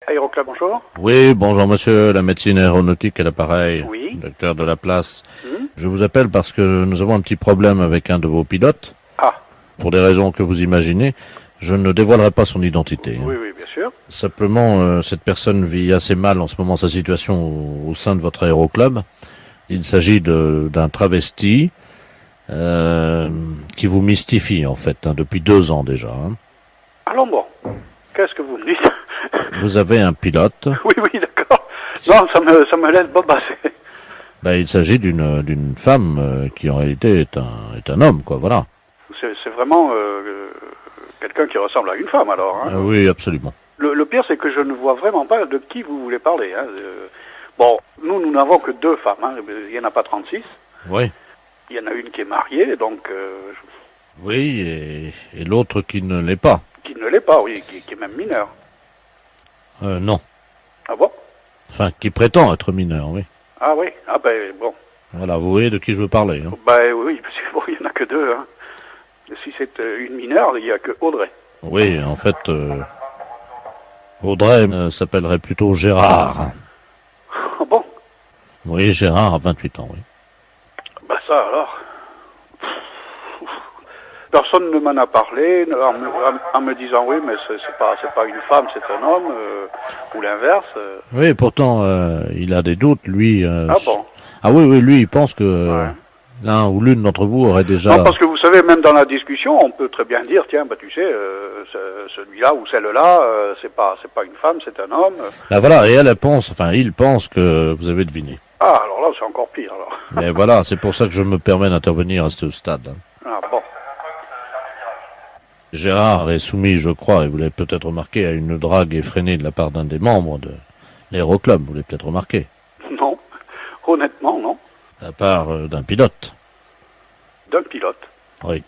Aéroclub, bonjour. Oui, bonjour monsieur, la médecine aéronautique à l'appareil, Oui. docteur de la place. Hmm. Je vous appelle parce que nous avons un petit problème avec un de vos pilotes. Ah, Pour des raisons que vous imaginez, je ne dévoilerai pas son identité. oui, oui, bien sûr. Simplement, cette personne vit assez mal en ce moment sa situation au sein de votre aéroclub. Il s'agit d'un travesti qui vous mystifie en fait, depuis 2 ans déjà. Allons bon. Qu'est-ce que vous me dites? Vous avez un pilote. Oui, oui, d'accord. Non, ça me laisse bobasser. Il s'agit d'une femme qui en réalité est un homme, quoi. Voilà. C'est vraiment quelqu'un qui ressemble à une femme, alors. Hein. Oui, absolument. Le pire, c'est que je ne vois vraiment pas de qui vous voulez parler. Hein. Bon, nous n'avons que 2 femmes. Hein. Il n'y en a pas 36. Oui. Il y en a une qui est mariée, donc... Oui, et l'autre qui ne l'est pas. qui ne l'est pas, oui, qui est même mineure. Non. Ah bon? Enfin, qui prétend être mineur, oui. Ah oui, ah ben bon. Voilà, vous voyez de qui je veux parler. Hein. Ben oui, parce que bon, il n'y en a que 2. Hein. Si c'est une mineure, il n'y a que Audrey. Oui, en fait, Audrey s'appellerait plutôt Gérard. Ah bon? Oui, Gérard a 28 ans, oui. Ben ça alors. Personne ne m'en a parlé en me disant oui, mais c'est pas une femme, c'est un homme, ou l'inverse. Oui, pourtant, il a des doutes, lui. Ah bon? Ah oui, oui, lui, il pense que Ouais. l'un ou l'une d'entre vous aurait déjà... Non, parce que vous savez, même dans la discussion, on peut très bien dire, tiens, bah tu sais, celui-là ou celle-là, c'est pas une femme, c'est un homme. Ben voilà, et elle pense, enfin, il pense que vous avez deviné. Ah, alors là, c'est encore pire, alors. Mais voilà, c'est pour ça que je me permets d'intervenir à ce stade. Ah bon. Gérard est soumis, je crois, et vous l'avez peut-être remarqué, à une drague effrénée de la part d'un des membres de l'aéroclub, vous l'avez peut-être remarqué, Non. Honnêtement, non. de la part d'un pilote. D'un pilote. Oui.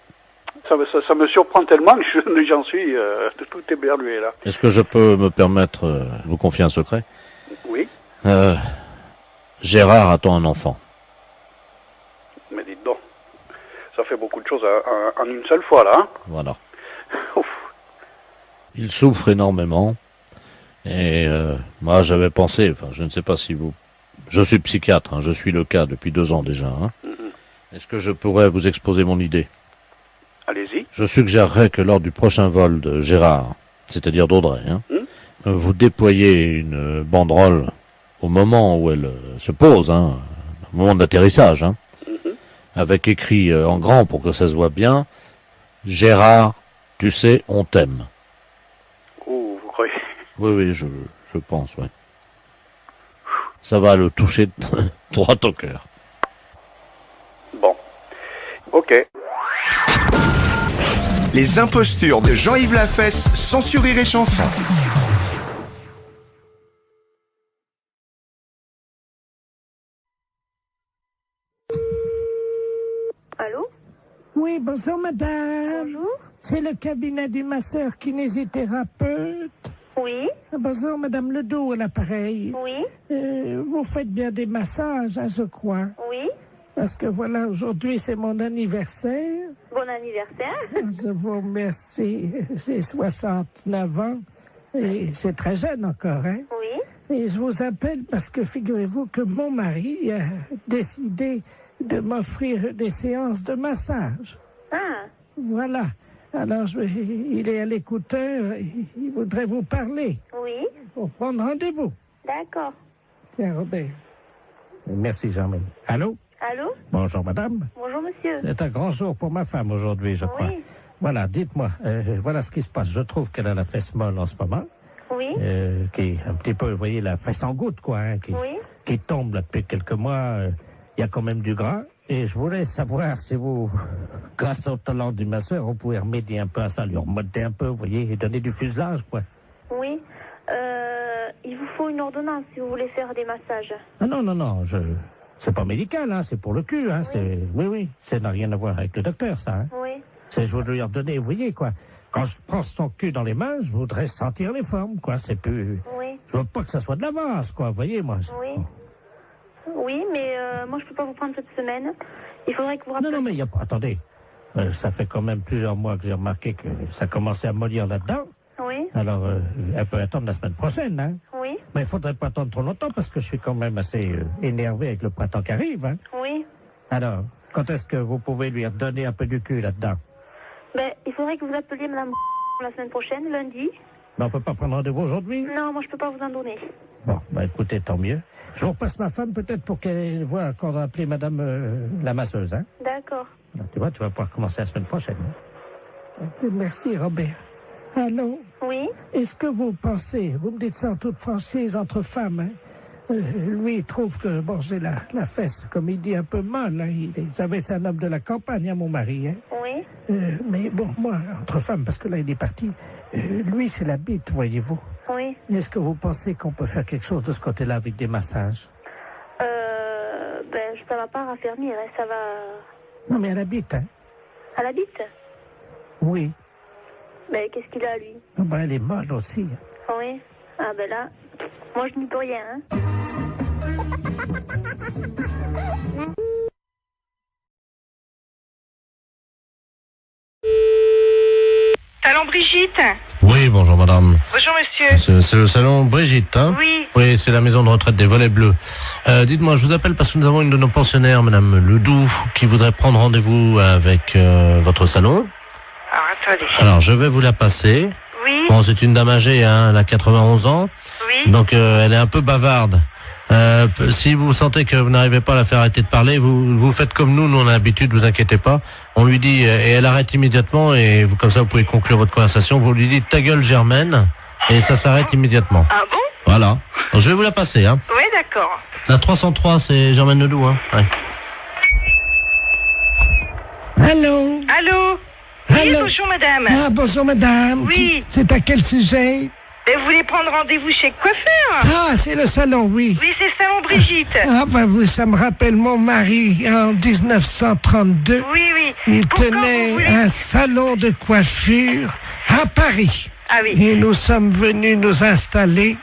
Ça me surprend tellement que j'en suis de tout éberlué, là. Est-ce que je peux me permettre de vous confier un secret? Oui. Gérard attend un enfant. Mais dites donc. Ça fait beaucoup de choses en une seule fois, là, hein. Voilà. Ouf. Il souffre énormément. Et moi, j'avais pensé, enfin, je ne sais pas si vous... Je suis psychiatre, hein, je suis le cas depuis 2 ans déjà. Hein. Est-ce que je pourrais vous exposer mon idée? Allez-y. Je suggérerais que lors du prochain vol de Gérard, c'est-à-dire d'Audrey, hein, vous déployez une banderole au moment où elle se pose, hein, au moment d'atterrissage, hein, avec écrit en grand pour que ça se voit bien, Gérard, tu sais, on t'aime. Oh, vous croyez? Oui, oui, je pense, oui. Ça va le toucher droit au cœur. Bon. Ok. Les impostures de Jean-Yves Lafesse, sans sourire et chanson. Allô? Oui, bonjour madame. Bonjour. C'est le cabinet du masseur kinésithérapeute. Oui, Bonjour madame Ledoux à l'appareil. oui, Vous faites bien des massages, hein, je crois. oui. Parce que voilà, aujourd'hui c'est mon anniversaire. Bon anniversaire. Je vous remercie. J'ai 69 ans et c'est très jeune encore, hein. Oui, Et je vous appelle parce que figurez-vous que mon mari a décidé de m'offrir des séances de massage. ah, Voilà. Alors, il est à l'écouteur, il voudrait vous parler oui, pour prendre rendez-vous. d'accord. Tiens, Robert. Merci, Jean-Marie. Allô? Allô? Bonjour, madame. Bonjour monsieur. C'est un grand jour pour ma femme aujourd'hui, je crois. Oui, Voilà, dites-moi, voilà ce qui se passe. Je trouve qu'elle a la fesse molle en ce moment, oui, qui est un petit peu, vous voyez, la fesse en goutte, quoi, hein, oui. qui tombe là depuis quelques mois. Il y a quand même du gras. Et je voulais savoir si vous, grâce au talent du masseur, vous pouvez remédier un peu à ça, lui remonter un peu, vous voyez, et donner du fuselage, quoi. Oui. Il vous faut une ordonnance si vous voulez faire des massages. Ah non, non, non, c'est pas médical, hein, c'est pour le cul, hein, oui, ça n'a rien à voir avec le docteur, ça, hein. Oui, C'est, je voudrais lui redonner, vous voyez, quoi. Quand je prends son cul dans les mains, je voudrais sentir les formes, quoi, c'est plus... oui, Je veux pas que ça soit de l'avance, quoi, vous voyez, moi. oui. Oui, mais moi je peux pas vous prendre cette semaine. Il faudrait que vous Non, rappeliez. non, mais il y a pas... Attendez, ça fait quand même plusieurs mois que j'ai remarqué que ça commençait à mollir là-dedans. Oui, Alors, elle peut attendre la semaine prochaine, hein. Oui. Mais il faudrait pas attendre trop longtemps parce que je suis quand même assez énervé avec le printemps qui arrive, hein. Oui. Alors, quand est-ce que vous pouvez lui redonner un peu du cul là-dedans? Ben, il faudrait que vous appeliez madame la semaine prochaine, lundi. Ben, on peut pas prendre rendez-vous aujourd'hui? Non, moi je peux pas vous en donner. Bon, ben écoutez, tant mieux. Je vous repasse ma femme peut-être pour qu'elle voit qu'on va appeler madame la masseuse, hein. D'accord. Alors, tu vois, tu vas pouvoir commencer la semaine prochaine. Hein? Merci, Robert. Allô? Oui. Est-ce que vous pensez, vous me dites ça en toute franchise entre femmes, hein? Lui, il trouve que, bon, j'ai la fesse, comme il dit, un peu molle, hein. Vous savez, c'est un homme de la campagne, hein, mon mari, hein. Oui. Mais bon, moi, entre femmes, parce que là, il est parti, lui, c'est la bite, voyez-vous. Oui. Est-ce que vous pensez qu'on peut faire quelque chose de ce côté-là avec des massages? Ben, ça va pas raffermir, hein, ça va... Non, mais elle habite, hein? À la bite? Oui. Ben, qu'est-ce qu'il a, lui? Ah ben, elle est molle aussi. Hein. Oui. Ah, ben là, moi, je n'y peux rien, hein. Salon Brigitte. Oui, bonjour madame. Bonjour monsieur. C'est le salon Brigitte, hein? Oui. Oui, c'est la maison de retraite des Volets Bleus. Dites-moi, je vous appelle parce que nous avons une de nos pensionnaires, madame Ledoux, qui voudrait prendre rendez-vous avec votre salon. Alors attendez. Alors, je vais vous la passer. Oui. Bon, c'est une dame âgée, hein, elle a 91 ans. Oui. Donc, elle est un peu bavarde. Si vous sentez que vous n'arrivez pas à la faire arrêter de parler, vous faites comme nous on a l'habitude, vous inquiétez pas. On lui dit, et elle arrête immédiatement, et vous, comme ça vous pouvez conclure votre conversation, vous lui dites ta gueule Germaine, et ça s'arrête immédiatement. Ah bon? Voilà. Donc, je vais vous la passer, hein. Oui, d'accord. La 303, c'est Germaine Ledoux, hein. Ouais. Allô? Allô? Oui, Allô? bonjour madame. Ah, bonjour, madame. Oui. C'est à quel sujet? Vous voulez prendre rendez-vous chez le coiffeur? Ah, c'est le salon, oui. Oui, c'est le salon Brigitte. Ah, ben, ça me rappelle mon mari en 1932. Oui, oui. Il Pourquoi vous tenait voulez- un salon de coiffure à Paris. Ah oui. Et nous sommes venus nous installer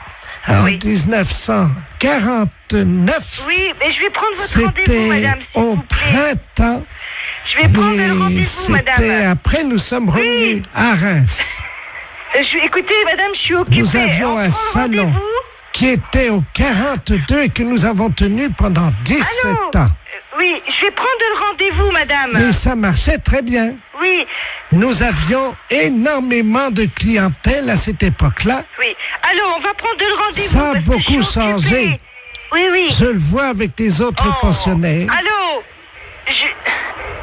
en Oui. 1949. Oui, mais je vais prendre votre rendez-vous, C'était madame, s'il au vous plaît. printemps. Je vais prendre le Et rendez-vous, madame. c'était après, nous sommes revenus à Reims, Écoutez, madame, je suis occupée. Nous avions On un prend le salon. rendez-vous. qui était au 42 et que nous avons tenu pendant 17 Allô? ans. Oui, je vais prendre le rendez-vous, madame. Et ça marchait très bien. Oui, Nous avions énormément de clientèle à cette époque-là. oui. Allô, on va prendre le rendez-vous. Ça a parce que je suis beaucoup changé. occupée. Oui, oui. Je le vois avec des autres Oh. pensionnaires. Allô?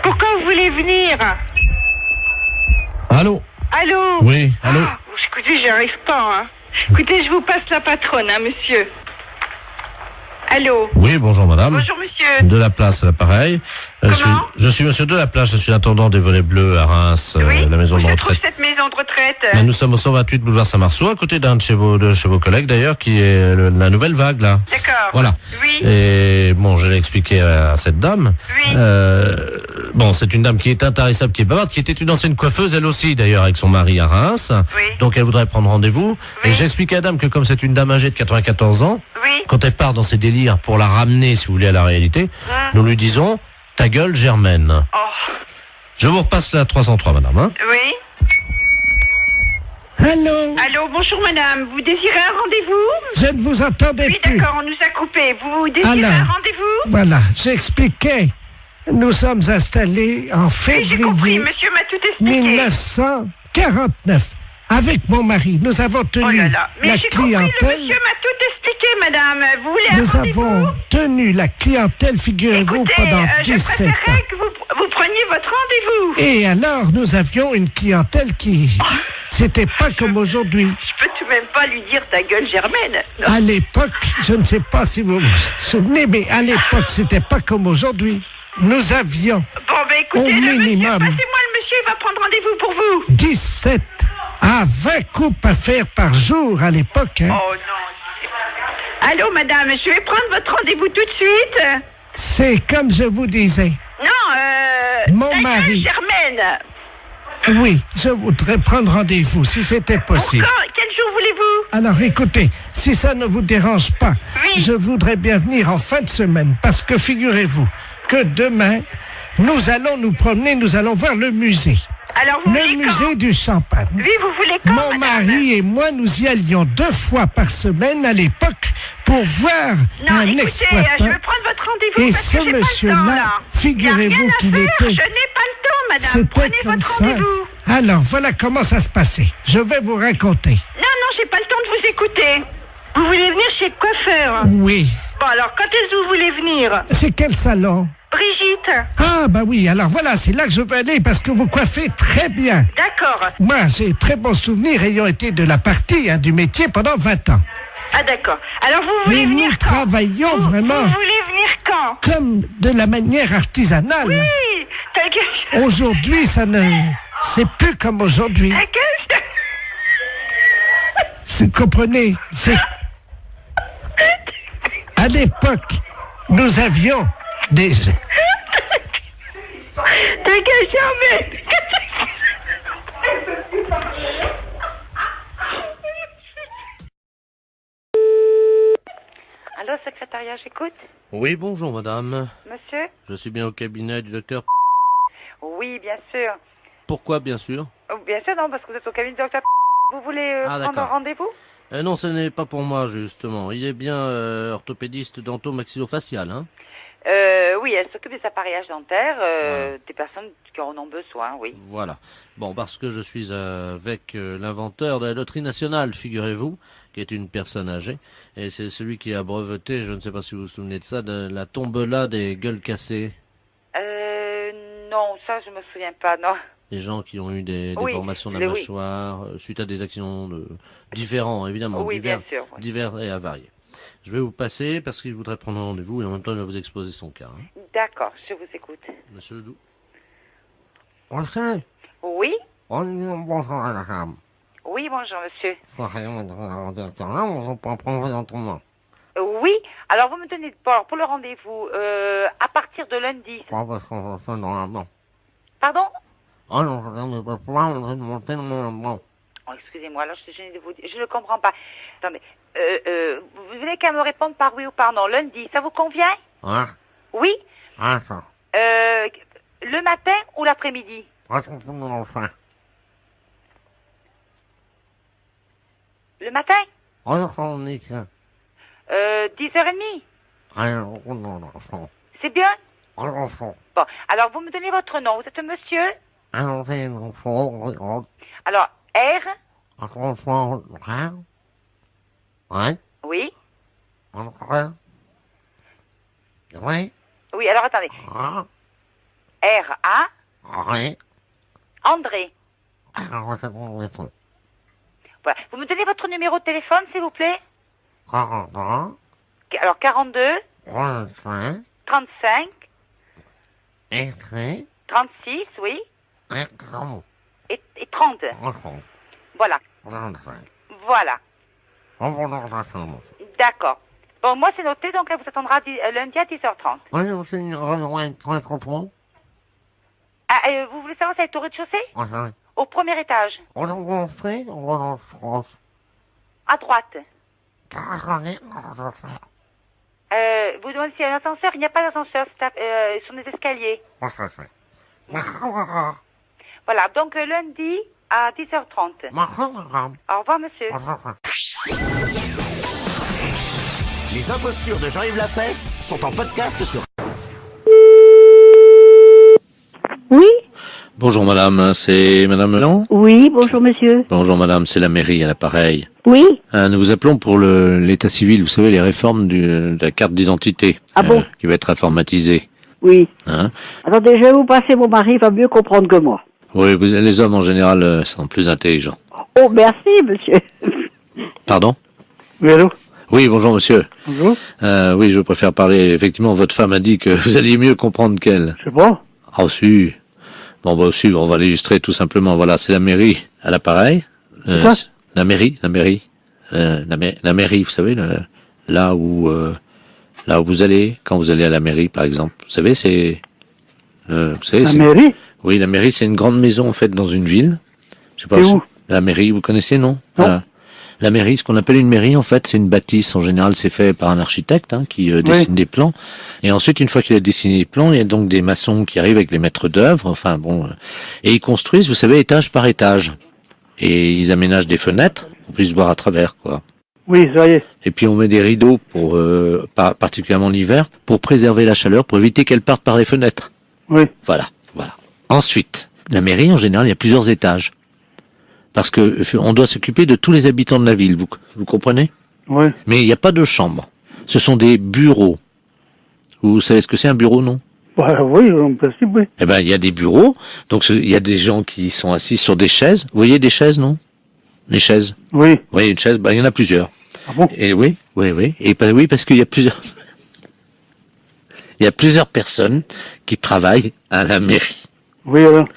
Pourquoi vous voulez venir? Allô? Allô? Oui, allô? Ah, écoutez, j'y arrive pas, hein. Écoutez, je vous passe la patronne, hein, monsieur. Allô? Oui, bonjour madame. Bonjour, monsieur. De la place à l'appareil. Comment? Je suis monsieur de la place, je suis l'intendant des Volets Bleus à Reims, Oui, la maison où de se trouve retraite. cette maison de retraite? Mais nous sommes au 128 boulevard Saint-Marceau, à côté d'un de chez vos collègues d'ailleurs, qui est la nouvelle vague là. D'accord. Voilà. Oui, Et bon, je l'ai expliqué à cette dame. oui. Bon, c'est une dame qui est intarissable, qui est bavarde, qui était une ancienne coiffeuse, elle aussi d'ailleurs, avec son mari à Reims. Oui. Donc elle voudrait prendre rendez-vous. Oui. Et j'ai expliqué à la dame que comme c'est une dame âgée de 94 ans, Oui. quand elle part dans ses délires pour la ramener, si vous voulez, à la réalité, nous lui disons ta gueule Germaine. Oh, Je vous repasse la 303, madame. Hein. oui. Allô? Allô, bonjour madame. Vous désirez un rendez-vous? Je ne vous entendais Oui, plus. d'accord, on nous a coupé. Vous désirez Alors. un rendez-vous? Voilà, j'expliquais. Nous sommes installés en Oui, j'ai compris. février Monsieur m'a tout expliqué. 1949. Avec mon mari, nous avons tenu Oh là là. Mais la j'ai compris, le clientèle. monsieur m'a tout expliqué, madame. Vous voulez un Nous rendez-vous? avons tenu la clientèle, figurez-vous, Écoutez, pendant je 17 ans. préférerais que vous preniez votre rendez-vous. Et alors, nous avions une clientèle qui... C'était pas comme aujourd'hui. Je peux tout de même pas lui dire ta gueule Germaine. Non. À l'époque, je ne sais pas si vous vous souvenez, mais à l'époque, c'était pas comme aujourd'hui. Nous avions Bon, ben écoutez, Au le monsieur, minimum. passez-moi le monsieur, il va prendre rendez-vous pour vous. 17 à 20 coupes à faire par jour à l'époque. Hein. Oh non. Allô, madame, je vais prendre votre rendez-vous tout de suite. C'est comme je vous disais. Non, Mon ta gueule mari. Germaine. Oui, je voudrais prendre rendez-vous, si c'était possible. Encore, quel jour voulez-vous? Alors écoutez, si ça ne vous dérange pas, Oui. je voudrais bien venir en fin de semaine, parce que figurez-vous que demain, nous allons nous promener, nous allons voir le musée. Alors, vous Le voulez musée quand? du champagne. Oui, vous voulez quand, Mon madame? mari et moi, nous y allions 2 fois par semaine à l'époque pour voir Non, un écoutez, je exploitant. veux prendre votre rendez-vous Et parce ce que j'ai pas le temps, monsieur-là, là. figurez-vous Il y a rien à qu'il faire, était- Je n'ai pas le temps, madame. C'était Prenez comme votre ça. rendez-vous. Alors, voilà comment ça se passait. Je vais vous raconter. Non, j'ai pas le temps de vous écouter. Vous voulez venir chez le coiffeur? Oui. Bon, alors, quand est-ce que vous voulez venir? C'est quel salon? Brigitte. Ah, bah oui. Alors voilà, c'est là que je veux aller parce que vous coiffez très bien. D'accord. Moi, j'ai très bons souvenirs ayant été de la partie du métier pendant 20 ans. Ah, d'accord. Alors, vous voulez Et venir nous quand? travaillons vraiment Vous voulez venir quand? comme de la manière artisanale. Oui, quelque chose. Aujourd'hui, ça ne... C'est plus comme aujourd'hui. Quelque chose. Vous comprenez? C'est... À l'époque, nous avions des... Dégagez, Allô, secrétariat, j'écoute. Oui, bonjour madame. Monsieur? Je suis bien au cabinet du docteur. Oui, bien sûr. Pourquoi, bien sûr? Bien sûr, non, parce que vous êtes au cabinet du docteur. Vous voulez Ah, prendre un d'accord. rendez-vous? Non, ce n'est pas pour moi, justement. Il est bien orthopédiste dento-maxillofacial, hein? Oui, elle s'occupe des appareillages dentaires, Voilà. des personnes qui en ont besoin, oui. Voilà. Bon, parce que je suis avec l'inventeur de la loterie nationale, figurez-vous, qui est une personne âgée, et c'est celui qui a breveté, je ne sais pas si vous vous souvenez de ça, de la tombola des gueules cassées. Non, ça, je me souviens pas, non. Les gens qui ont eu des Oui, déformations de la oui. mâchoire, suite à des accidents différents, évidemment, Oui, divers, bien sûr. Oui. divers et avariés. Je vais vous passer parce qu'il voudrait prendre un rendez-vous et en même temps il va vous exposer son cas. Hein. D'accord, je vous écoute. Monsieur Ledoux. Oui? Bonjour madame. Oui, bonjour, monsieur. Bonjour. Oui, alors vous me donnez pour le rendez-vous à partir de lundi. Pardon? Oh, excusez-moi, alors je suis gênée de vous dire. Je ne comprends pas. Attendez, vous venez qu'à me répondre par oui ou par non. Lundi, ça vous convient? Oui? Le matin ou l'après-midi? Le matin? 10h30? C'est bien? Bon, alors vous me donnez votre nom. Vous êtes monsieur? Alors, R? Oui? Oui, alors attendez. R-A? André. Voilà. Vous me donnez votre numéro de téléphone, s'il vous plaît? Alors, 42, 35, 36, oui, et 30. Voilà. Voilà. D'accord. Bon, moi, c'est noté, donc elle vous attendra lundi à 10h30. Ah, vous voulez savoir si elle est au rez-de-chaussée? Au premier étage. À droite. Vous demandez s'il y a un ascenseur? Il n'y a pas d'ascenseur, c'est sur des escaliers. Voilà, donc lundi à 10h30. Au revoir, monsieur. Les impostures de Jean-Yves Lafesse sont en podcast sur... Oui, Bonjour madame, c'est madame Melan? oui, bonjour monsieur. Bonjour madame, c'est la mairie à l'appareil. Oui, Nous vous appelons pour l'état civil, vous savez, les réformes de la carte d'identité. Ah bon? Qui va être informatisée. oui. Hein? Attendez, je vais vous passer mon mari, il va mieux comprendre que moi. Oui, les hommes en général sont plus intelligents. Oh, merci monsieur. Pardon? Oui, allô? Oui, bonjour monsieur. Bonjour. Oui, je préfère parler. Effectivement, votre femme a dit que vous alliez mieux comprendre qu'elle. C'est bon? Ah, si. Bon, bah, aussi, on va l'illustrer tout simplement. Voilà, c'est la mairie à l'appareil. Quoi? La mairie. La mairie, vous savez, là où vous allez, quand vous allez à la mairie, par exemple. Vous savez, c'est... vous savez, La mairie? Oui, la mairie, c'est une grande maison, en fait, dans une ville. Je sais pas C'est si- où? La mairie, vous connaissez, non? Non. La mairie, ce qu'on appelle une mairie, en fait, c'est une bâtisse. En général, c'est fait par un architecte qui dessine des plans. Et ensuite, une fois qu'il a dessiné les plans, il y a donc des maçons qui arrivent avec les maîtres d'œuvre. Enfin bon, et ils construisent, vous savez, étage par étage. Et ils aménagent des fenêtres pour qu'on puisse voir à travers, quoi. Oui, ça y est. Et puis on met des rideaux pour, particulièrement l'hiver, pour préserver la chaleur, pour éviter qu'elle parte par les fenêtres. Oui. Voilà. Ensuite, la mairie, en général, il y a plusieurs étages. Parce que on doit s'occuper de tous les habitants de la ville, vous comprenez? Oui. Mais il n'y a pas de chambre. Ce sont des bureaux. Vous savez ce que c'est un bureau, non? Bah, oui, en principe, oui. Eh ben, il y a des bureaux. Donc, il y a des gens qui sont assis sur des chaises. Vous voyez des chaises, non? Les chaises. Oui. Vous voyez une chaise? Il y en a plusieurs. Ah bon? Et oui. Et oui, parce qu'il y a plusieurs. Il y a plusieurs personnes qui travaillent à la mairie. Oui, alors.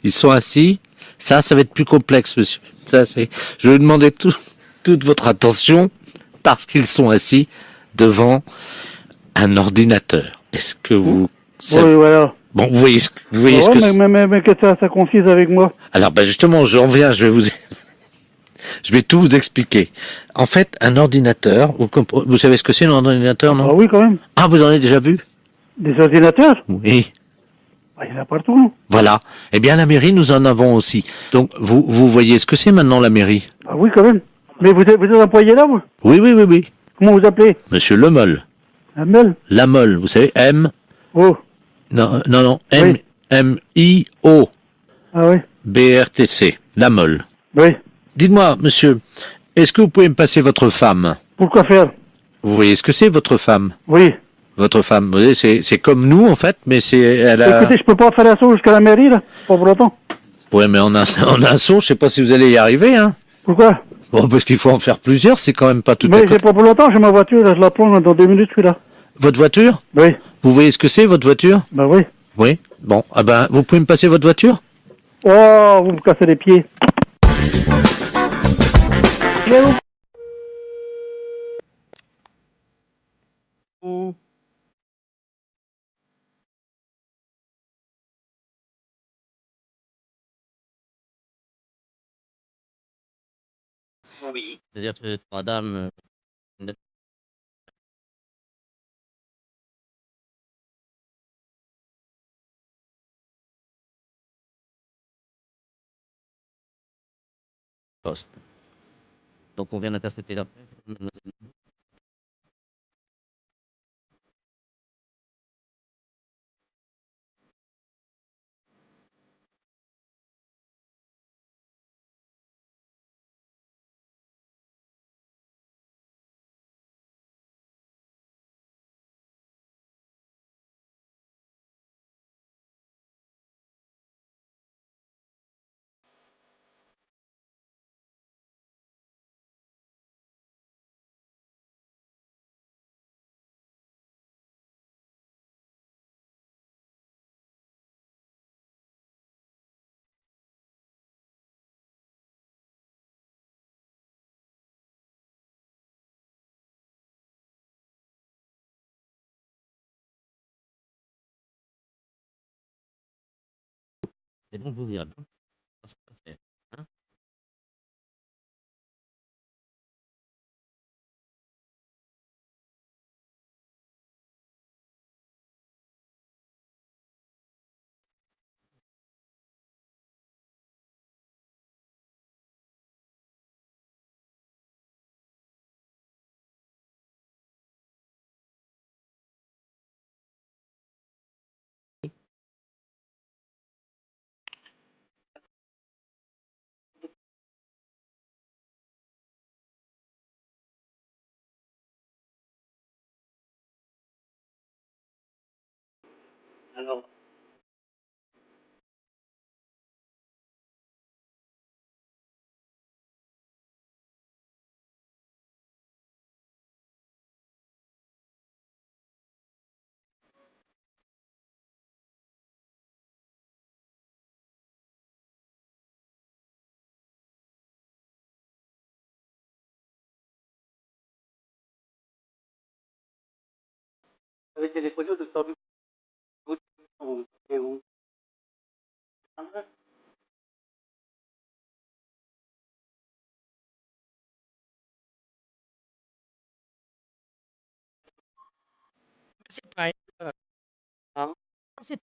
Ils sont assis. Ça va être plus complexe, monsieur. Je vais vous demander toute votre attention parce qu'ils sont assis devant un ordinateur. Est-ce que vous savez... Oui, voilà. Bon, vous voyez ce que c'est. Mais qu'est-ce que ça consiste avec moi? Alors, justement, j'en viens, je vais tout vous expliquer. En fait, un ordinateur, vous savez ce que c'est un ordinateur, non? Ah oui, quand même. Ah, vous en avez déjà vu? Des ordinateurs? Oui. Il y en a partout, non? Voilà. Eh bien, la mairie, nous en avons aussi. Donc, vous voyez ce que c'est maintenant, la mairie? Ah oui, quand même. Mais vous êtes employé là, vous? Oui. Comment vous appelez? Monsieur Lemol. Amel? Lamol, vous savez, M... Oh. Non, Oui. M-I-O. Ah oui? B-R-T-C. Lamol. Oui. Dites-moi, monsieur, est-ce que vous pouvez me passer votre femme? Pourquoi faire? Vous voyez ce que c'est, votre femme? Oui. Votre femme, vous voyez, c'est comme nous, en fait, mais elle a... Écoutez, je peux pas faire la sauce jusqu'à la mairie, là, pas pour longtemps. Ouais, mais on a un saut, je sais pas si vous allez y arriver, hein. Pourquoi? Bon, parce qu'il faut en faire plusieurs, c'est quand même pas tout à Mais côté. j'ai pas pour longtemps, j'ai ma voiture, là, je la prends dans 2 minutes, je suis là. Votre voiture? Oui. Vous voyez ce que c'est, votre voiture? Ben oui. Oui. Bon, vous pouvez me passer votre voiture? Oh, vous me cassez les pieds. Oui. C'est-à-dire que madame... Poste. Donc on vient d'intercepter la presse. C'est bon, vous verrez. Hein? Alors, vous avez téléphoné au docteur Dubois. Et où? C'est pas hein? C'est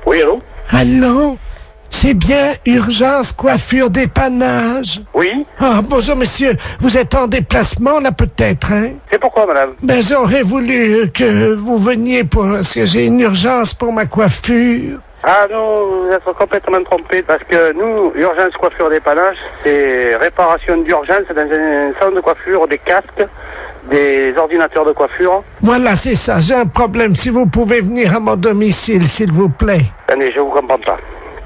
Oui, allô? Allô? C'est bien urgence coiffure dépannage? Oui? Ah, bonjour monsieur, vous êtes en déplacement là peut-être, hein? C'est pourquoi, madame? Ben j'aurais voulu que vous veniez parce que j'ai une urgence pour ma coiffure. Ah non, vous êtes complètement trompé, parce que nous, urgence coiffure dépannage, c'est réparation d'urgence dans un salon de coiffure, des casques, des ordinateurs de coiffure. Voilà, c'est ça, j'ai un problème. Si vous pouvez venir à mon domicile, s'il vous plaît. Attendez, je vous comprends pas.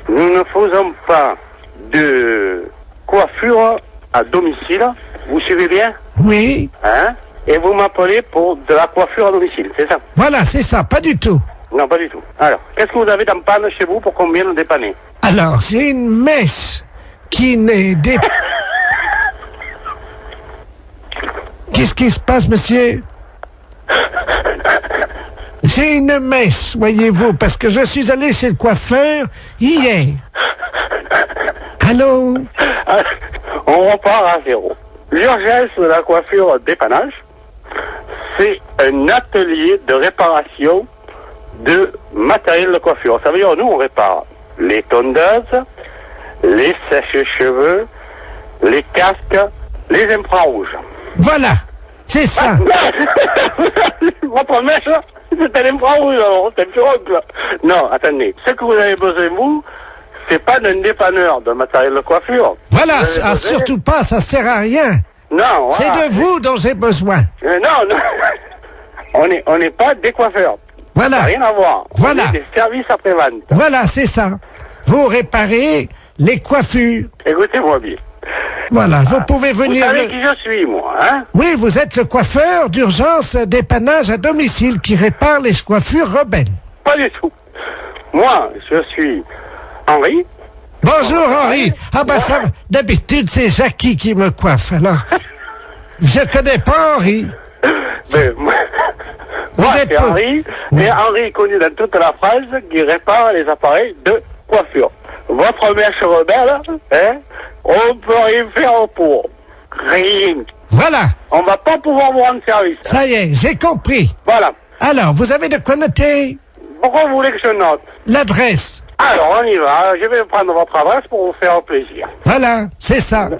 Nous ne faisons pas de coiffure à domicile, vous suivez bien? Oui. Hein? Et vous m'appelez pour de la coiffure à domicile, c'est ça? Voilà, c'est ça, pas du tout. Non, pas du tout. Alors, qu'est-ce que vous avez dans panne chez vous pour qu'on vienne dépanner? Alors, j'ai une messe qui n'est des... Qu'est-ce qui se passe, monsieur? J'ai une messe, voyez-vous, parce que je suis allé chez le coiffeur hier. Allô? On repart à zéro. L'urgence de la coiffure dépannage, c'est un atelier de réparation de matériel de coiffure. Ça veut dire, nous, on répare les tondeuses, les sèches-cheveux, les casques, les infrarouges. Voilà, c'est ça. Votre mèche, c'est un infrarouge, alors, c'est un pirogue. Non, attendez. Ce que vous avez besoin, vous, c'est pas d'un dépanneur de matériel de coiffure. Voilà, surtout pas, ça sert à rien. Non, voilà. C'est de vous dont j'ai besoin. Non, non. On n'est pas des coiffeurs. Voilà. Ça n'a rien à voir. Voilà. On est des services après-vente. Voilà, c'est ça. Vous réparez les coiffures. Écoutez-moi bien. Voilà, vous pouvez venir... Vous savez qui je suis, moi, hein? Oui, vous êtes le coiffeur d'urgence dépannage à domicile qui répare les coiffures rebelles. Pas du tout. Moi, je suis Henri. Bonjour, Henri. Ah ben ça, d'habitude, c'est Jackie qui me coiffe, alors... Je connais pas Henri. Mais, moi, c'est Henri, et Henri est connu dans toute la France qui répare les appareils de coiffure. Votre mèche rebelle, hein, on peut rien faire pour. Rien. Voilà. On va pas pouvoir vous rendre service. Ça y est, j'ai compris. Voilà. Alors, vous avez de quoi noter? Pourquoi vous voulez que je note? L'adresse. Alors, on y va. Je vais prendre votre adresse pour vous faire plaisir. Voilà, c'est ça.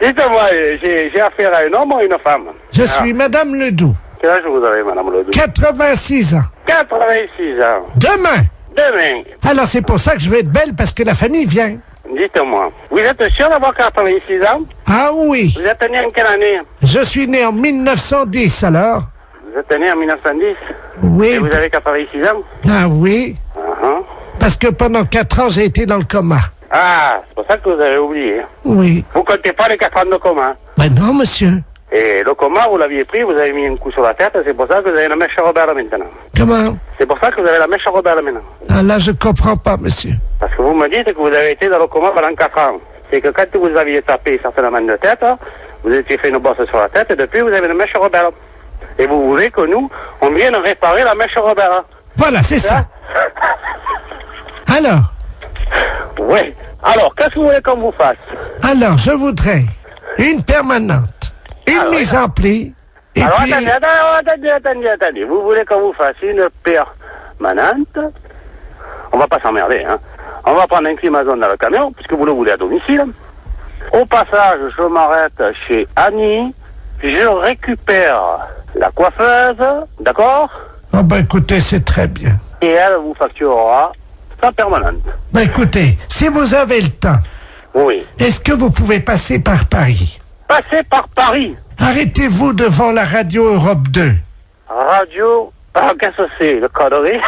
Dites-moi, j'ai affaire à un homme ou à une femme? Je suis Madame Ledoux. Quel âge vous avez, Madame Ledoux? 86 ans. 86 ans. Demain. Demain. Alors, c'est pour ça que je vais être belle, parce que la famille vient. Dites-moi, vous êtes sûr d'avoir 86 ans? Ah oui. Vous êtes né en quelle année? Je suis né en 1910, alors. Vous êtes né en 1910? Oui. Et vous avez 86 ans? Ah oui. Uh-huh. Parce que pendant 4 ans, j'ai été dans le coma. Ah, c'est pour ça que vous avez oublié. Oui. Vous comptez pas les 4 ans de coma? Ben non, monsieur. Et le coma, vous l'aviez pris, vous avez mis un coup sur la tête, c'est pour ça que vous avez la mèche rebelle maintenant. Comment? C'est pour ça que vous avez la mèche rebelle maintenant. Ah là, je comprends pas, monsieur. Parce que vous me dites que vous avez été dans le coma pendant 4 ans. C'est que quand vous aviez tapé certainement de tête, vous étiez fait une bosse sur la tête, et depuis vous avez une mèche rebelle. Et vous voulez que nous, on vienne réparer la mèche rebelle. Voilà, c'est ça. Alors? Oui. Alors, qu'est-ce que vous voulez qu'on vous fasse? Alors, je voudrais une permanente, une mise en pli, et alors, puis... attendez. Vous voulez qu'on vous fasse une permanente? On va pas s'emmerder, hein. On va prendre un climazone dans le camion, puisque vous le voulez à domicile. Au passage, je m'arrête chez Annie. Je récupère la coiffeuse, d'accord? Oh ben écoutez, c'est très bien. Et elle vous facturera sa permanente. Ben écoutez, si vous avez le temps, oui. Est-ce que vous pouvez passer par Paris? Passer par Paris? Arrêtez-vous devant la radio Europe 2. Radio... Ah, qu'est-ce que c'est, le connerie?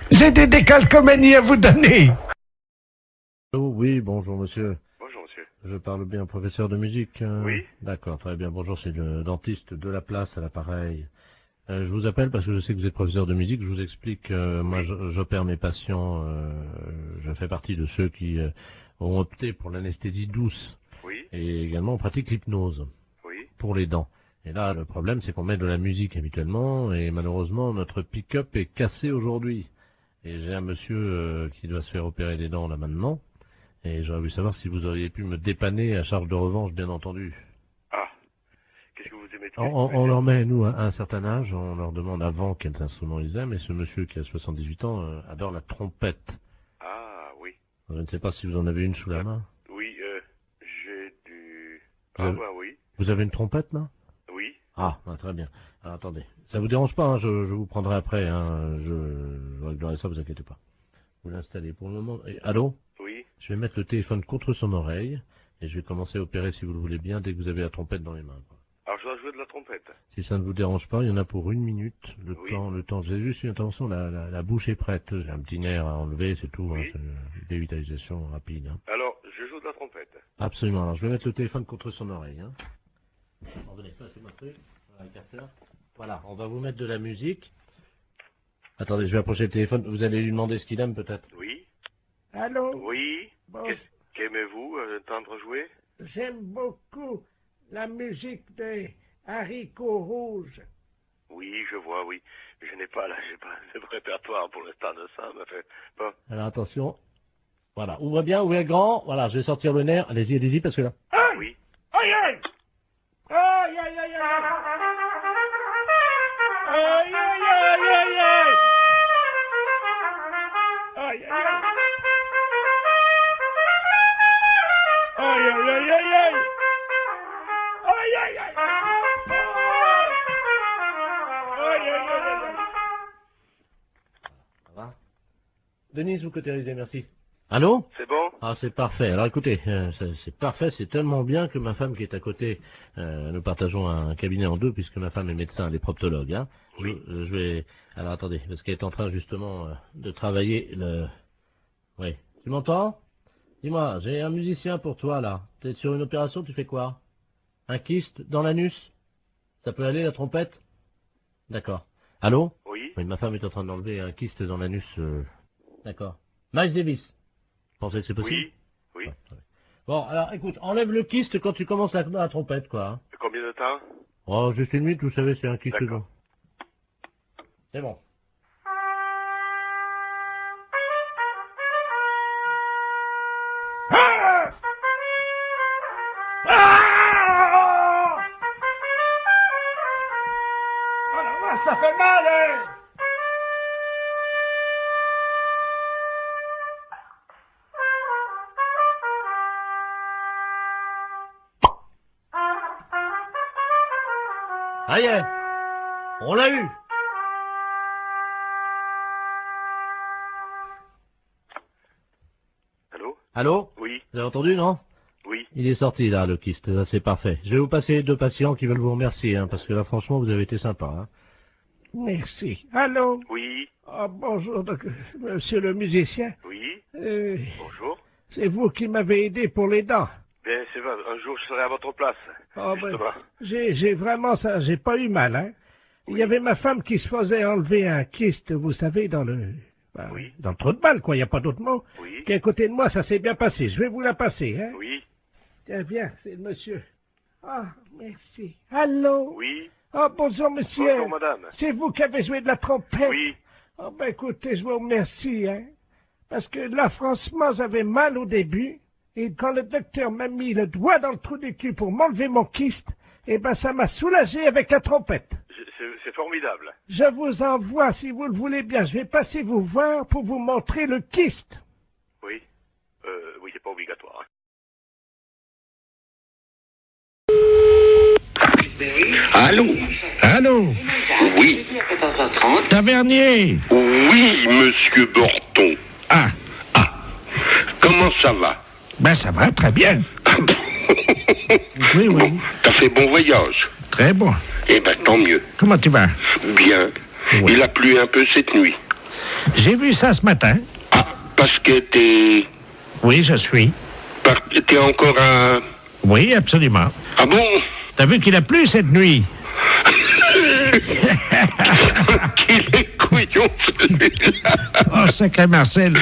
J'ai des décalcomanies à vous donner. Oh oui, bonjour monsieur. Bonjour monsieur. Je parle bien au professeur de musique. Oui. D'accord, très bien. Bonjour, c'est le dentiste de la place à l'appareil. Je vous appelle parce que je sais que vous êtes professeur de musique. Je vous explique, moi j'opère mes patients, je fais partie de ceux qui ont opté pour l'anesthésie douce. Oui. Et également on pratique l'hypnose. Oui. Pour les dents. Et là, le problème, c'est qu'on met de la musique habituellement, et malheureusement, notre pick-up est cassé aujourd'hui. Et j'ai un monsieur qui doit se faire opérer des dents là maintenant, et j'aurais voulu savoir si vous auriez pu me dépanner à charge de revanche, bien entendu. Ah. Qu'est-ce que vous aimez de On leur met, nous, à un certain âge, on leur demande avant quels instruments ils aiment, et ce monsieur qui a 78 ans adore la trompette. Ah, oui. Je ne sais pas si vous en avez une sous la main. Oui, j'ai du... oui. Vous avez une trompette, là? Oui. Ah, très bien. Alors, attendez. Ça vous dérange pas, hein, je vous prendrai après, hein, je réglerai ça, vous inquiétez pas. Vous l'installez pour le moment. Et, allô? Oui. Je vais mettre le téléphone contre son oreille, et je vais commencer à opérer, si vous le voulez bien, dès que vous avez la trompette dans les mains, quoi. Alors, je dois jouer de la trompette. Si ça ne vous dérange pas, il y en a pour 1 minute, le temps. J'ai juste une intervention, la bouche est prête. J'ai un petit nerf à enlever, c'est tout, oui. hein, c'est une dévitalisation rapide, hein. Alors, je joue de la trompette. Absolument. Alors, je vais mettre le téléphone contre son oreille, hein. Attendez, passez-moi le truc. Voilà, capteur. Voilà, on va vous mettre de la musique. Attendez, je vais approcher le téléphone. Vous allez lui demander ce qu'il aime, peut-être. Oui. Allô? Oui. Bon. Qu'aimez-vous entendre jouer? J'aime beaucoup la musique des haricots rouges. Oui, je vois, oui. Je n'ai pas, j'ai pas de répertoire pour l'instant de ça, mais fait, bon. Alors, attention. Voilà, ouvrez bien, ouvrez grand. Voilà, je vais sortir le nerf. Allez-y, parce que là... Aïe! Oui. Aïe, aïe! Aïe, aïe, aïe, aïe! Aïe, aïe, aïe, aïe, aïe! Aïe, aïe, aïe! Aïe, aïe, aïe, aïe, aïe! Aïe, aïe, aïe! Aïe, aïe, aïe, aïe! Ça va? Denise, vous cautérisez, merci. Allô? C'est bon? Ah, c'est parfait. Alors écoutez, c'est parfait, c'est tellement bien que ma femme qui est à côté, nous partageons un cabinet en deux puisque ma femme est médecin, elle est proctologue, hein. Oui. Je vais... Alors attendez, parce qu'elle est en train justement de travailler le... Oui. Tu m'entends? Dis-moi, j'ai un musicien pour toi là. T'es sur une opération, tu fais quoi? Un kyste dans l'anus? Ça peut aller la trompette? D'accord. Allô? Oui. Oui, ma femme est en train d'enlever un kyste dans l'anus. D'accord. Miles Davis. Vous pensez que c'est possible? Oui. Oui. Ouais. Bon, alors écoute, enlève le kyste quand tu commences la trompette, quoi. Hein. Combien de temps? Oh, juste 1 minute, vous savez, c'est un kyste. D'accord. C'est bon. Ah! Ah! Oh la vache, ça fait mal, hein! Ça y est, on l'a eu. Allô? Allô? Oui. Vous avez entendu, non? Oui. Il est sorti, là, le kyste. Là, c'est parfait. Je vais vous passer 2 patients qui veulent vous remercier, hein, parce que là, franchement, vous avez été sympa, hein. Merci. Allô? Oui. Ah, bonjour, monsieur le musicien. Oui. Bonjour. C'est vous qui m'avez aidé pour les dents. Bien, c'est vrai, un jour je serai à votre place. Oh, justement. J'ai vraiment ça, j'ai pas eu mal, hein. Oui. Il y avait ma femme qui se faisait enlever un kyste, vous savez, dans le... Ben, oui. Dans le trou de balle, quoi, il n'y a pas d'autre mot. Oui. Qui est à côté de moi, ça s'est bien passé. Je vais vous la passer, hein. Oui. Tiens, viens, c'est le monsieur. Ah, merci. Allô? Oui. Ah, bonjour, monsieur. Bonjour, madame. C'est vous qui avez joué de la trompette? Oui. Ah, ben, écoutez, je vous remercie, hein. Parce que là, franchement, j'avais mal au début. Et quand le docteur m'a mis le doigt dans le trou du cul pour m'enlever mon kyste, eh ben, ça m'a soulagé avec la trompette. C'est formidable. Je vous envoie, si vous le voulez bien. Je vais passer vous voir pour vous montrer le kyste. Oui. Oui, c'est pas obligatoire. Allô? Allô? Oui. Tavernier? Oui, monsieur Borton. Ah. Ah. Comment ça va? Ben, ça va, très bien. Oui, oui. T'as fait bon voyage? Très bon. Eh ben, tant mieux. Comment tu vas? Bien. Oui. Il a plu un peu cette nuit. J'ai vu ça ce matin. Ah, parce que t'es... Oui, je suis. T'es encore à... Oui, absolument. Ah bon? T'as vu qu'il a plu cette nuit? Qu'il est couillon, celui-là. Oh, sacré Marcel.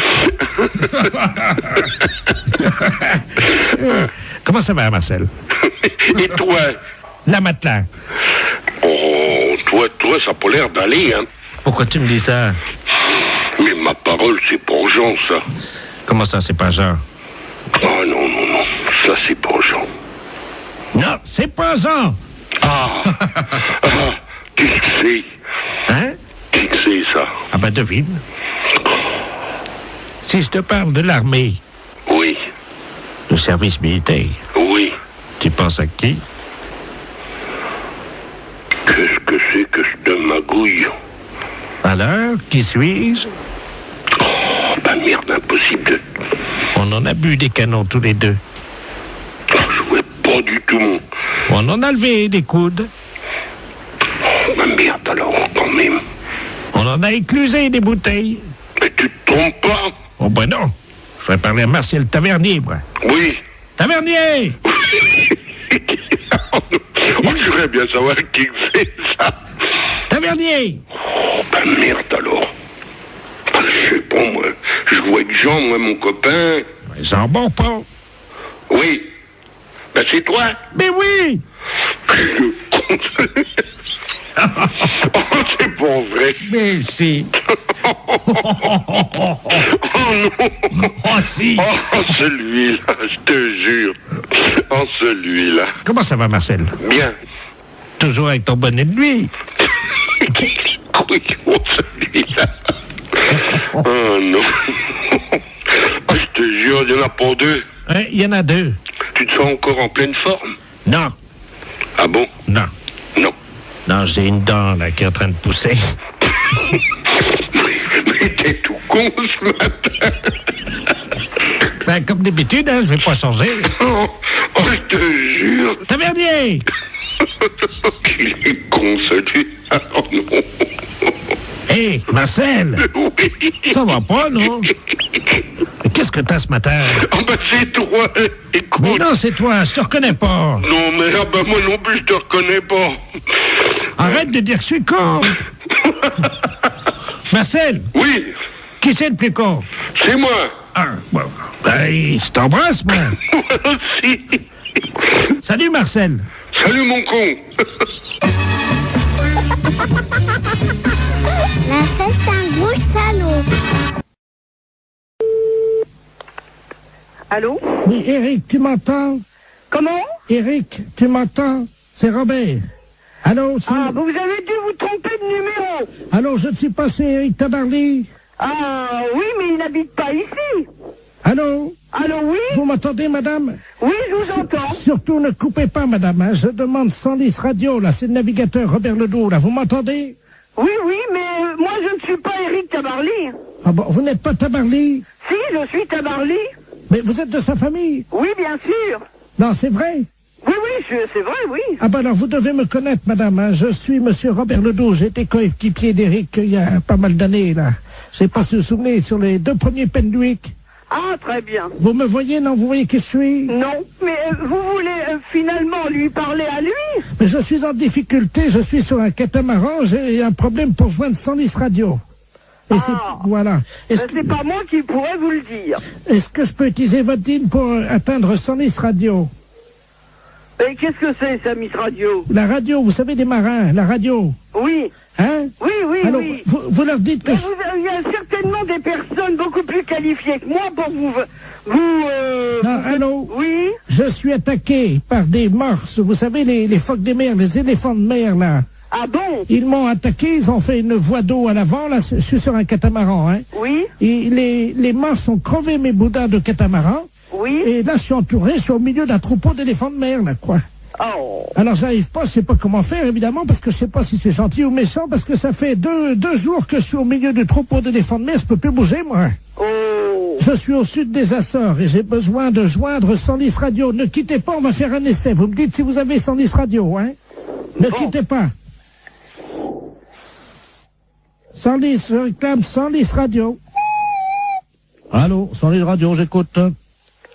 Comment ça va, Marcel? Et toi? La matelas. Oh, toi, ça a pas l'air d'aller, hein? Pourquoi tu me dis ça? Mais ma parole, c'est pour Jean, ça. Comment ça, c'est pas Jean? Oh non, ça c'est pour Jean. Non, c'est pas Jean. Ah, qui que c'est? Hein? Qui que c'est, ça? Ah ben, devine. Si je te parle de l'armée. Oui. Le service militaire. Oui. Tu penses à qui? Qu'est-ce que c'est que je te magouille? Alors, qui suis-je? Oh, bah merde, impossible de... On en a bu des canons tous les deux. Oh, je vois pas du tout, mon... On en a levé des coudes. Oh, bah merde, alors, quand même. On en a éclusé des bouteilles. Mais tu te trompes pas? Oh ben non. Je vais parler à Marcel Tavernier, moi. Oui. Tavernier! Oh, je voudrais bien savoir qui c'est, ça. Tavernier! Oh, bah merde, alors. Je sais pas, moi. Je vois avec Jean, moi, mon copain. Jean Bonpont. Oui. Ben, c'est toi? Mais oui! Oh, c'est pas vrai. Mais si. Oh non. Oh si. Oh, celui-là, je te jure. Oh, celui-là. Comment ça va, Marcel? Bien. Toujours avec ton bonnet de nuit. Couillon, celui-là. Oh non. Oh, je te jure, il n'y en a pas deux. Ouais, il y en a deux. Tu te sens encore en pleine forme? Non. Ah bon? Non. Non. Non, j'ai une dent, là, qui est en train de pousser. Mais t'es tout con ce matin. Ben, comme d'habitude, hein, je vais pas changer. Oh, je te jure. Tavernier! Qu'il est con, celui-là. Oh non. Hé, Marcel! Oui. Ça va pas, non? Qu'est-ce que t'as ce matin? Ah ben c'est toi, écoute. Mais non, c'est toi, je te reconnais pas. Non, mais ah ben moi non plus, je te reconnais pas. Arrête de dire que je suis con. Marcel? Oui. Qui c'est le plus con? C'est moi. Ah, bon. Ben, je t'embrasse, moi. Moi aussi. Salut, Marcel. Salut, mon con. La fête, c'est un gros salaud. Allô? Oui, Eric, tu m'entends? Comment? Eric, tu m'entends? C'est Robert. Allô, c'est... Ah, vous avez dû vous tromper de numéro. Allô, je ne suis pas, c'est Eric Tabarly. Ah, oui, mais il n'habite pas ici. Allô? Allô, oui? Vous m'entendez, madame? Oui, je vous entends. Surtout, ne coupez pas, madame. Hein. Je demande 110 radio, là. C'est le navigateur Robert Ledoux, là. Vous m'entendez? Oui, oui, mais moi, je ne suis pas Eric Tabarly. Ah bon, vous n'êtes pas Tabarly? Si, je suis Tabarly. Mais vous êtes de sa famille? Oui, bien sûr. Non, c'est vrai? Oui, oui, c'est vrai, oui. Ah ben alors, vous devez me connaître, madame. Hein. Je suis monsieur Robert Ledoux. J'étais coéquipier d'Eric il y a pas mal d'années, là. Je sais pas si vous vous souvenez, sur les 2 premiers Penduic. Ah, très bien. Vous me voyez, non? Vous voyez qui je suis? Non, mais vous voulez finalement lui parler à lui? Mais je suis en difficulté, je suis sur un catamaran, j'ai un problème pour joindre 110 radio. Et voilà. C'est pas moi qui pourrais vous le dire. Est-ce que je peux utiliser votre ligne pour atteindre 110 radio? Et qu'est-ce que c'est, ça, Miss Radio? La radio, vous savez, des marins, la radio. Oui. Hein? Oui, oui, alors, oui. Vous leur dites que... Mais il y a certainement des personnes beaucoup plus qualifiées que moi pour Non, allô? Oui? Je suis attaqué par des morses, vous savez, les phoques des mers, les éléphants de mer, là. Ah bon? Ils m'ont attaqué, ils ont fait une voie d'eau à l'avant, là, je suis sur un catamaran, hein. Oui? Et les morses ont crevé mes boudins de catamaran. Oui? Et là, je suis entouré, je suis au milieu d'un troupeau d'éléphants de mer, là, quoi. Oh. Alors, j'arrive pas, je sais pas comment faire, évidemment, parce que je sais pas si c'est gentil ou méchant, parce que ça fait deux jours que je suis au milieu du troupeau d'éléphants de mer, je peux plus bouger, moi. Oh. Je suis au sud des Açores et j'ai besoin de joindre 110 radio. Ne quittez pas, on va faire un essai. Vous me dites si vous avez 110 radio, hein? Ne quittez pas. 110, je réclame 110 radio. Allô, 110 radio, j'écoute.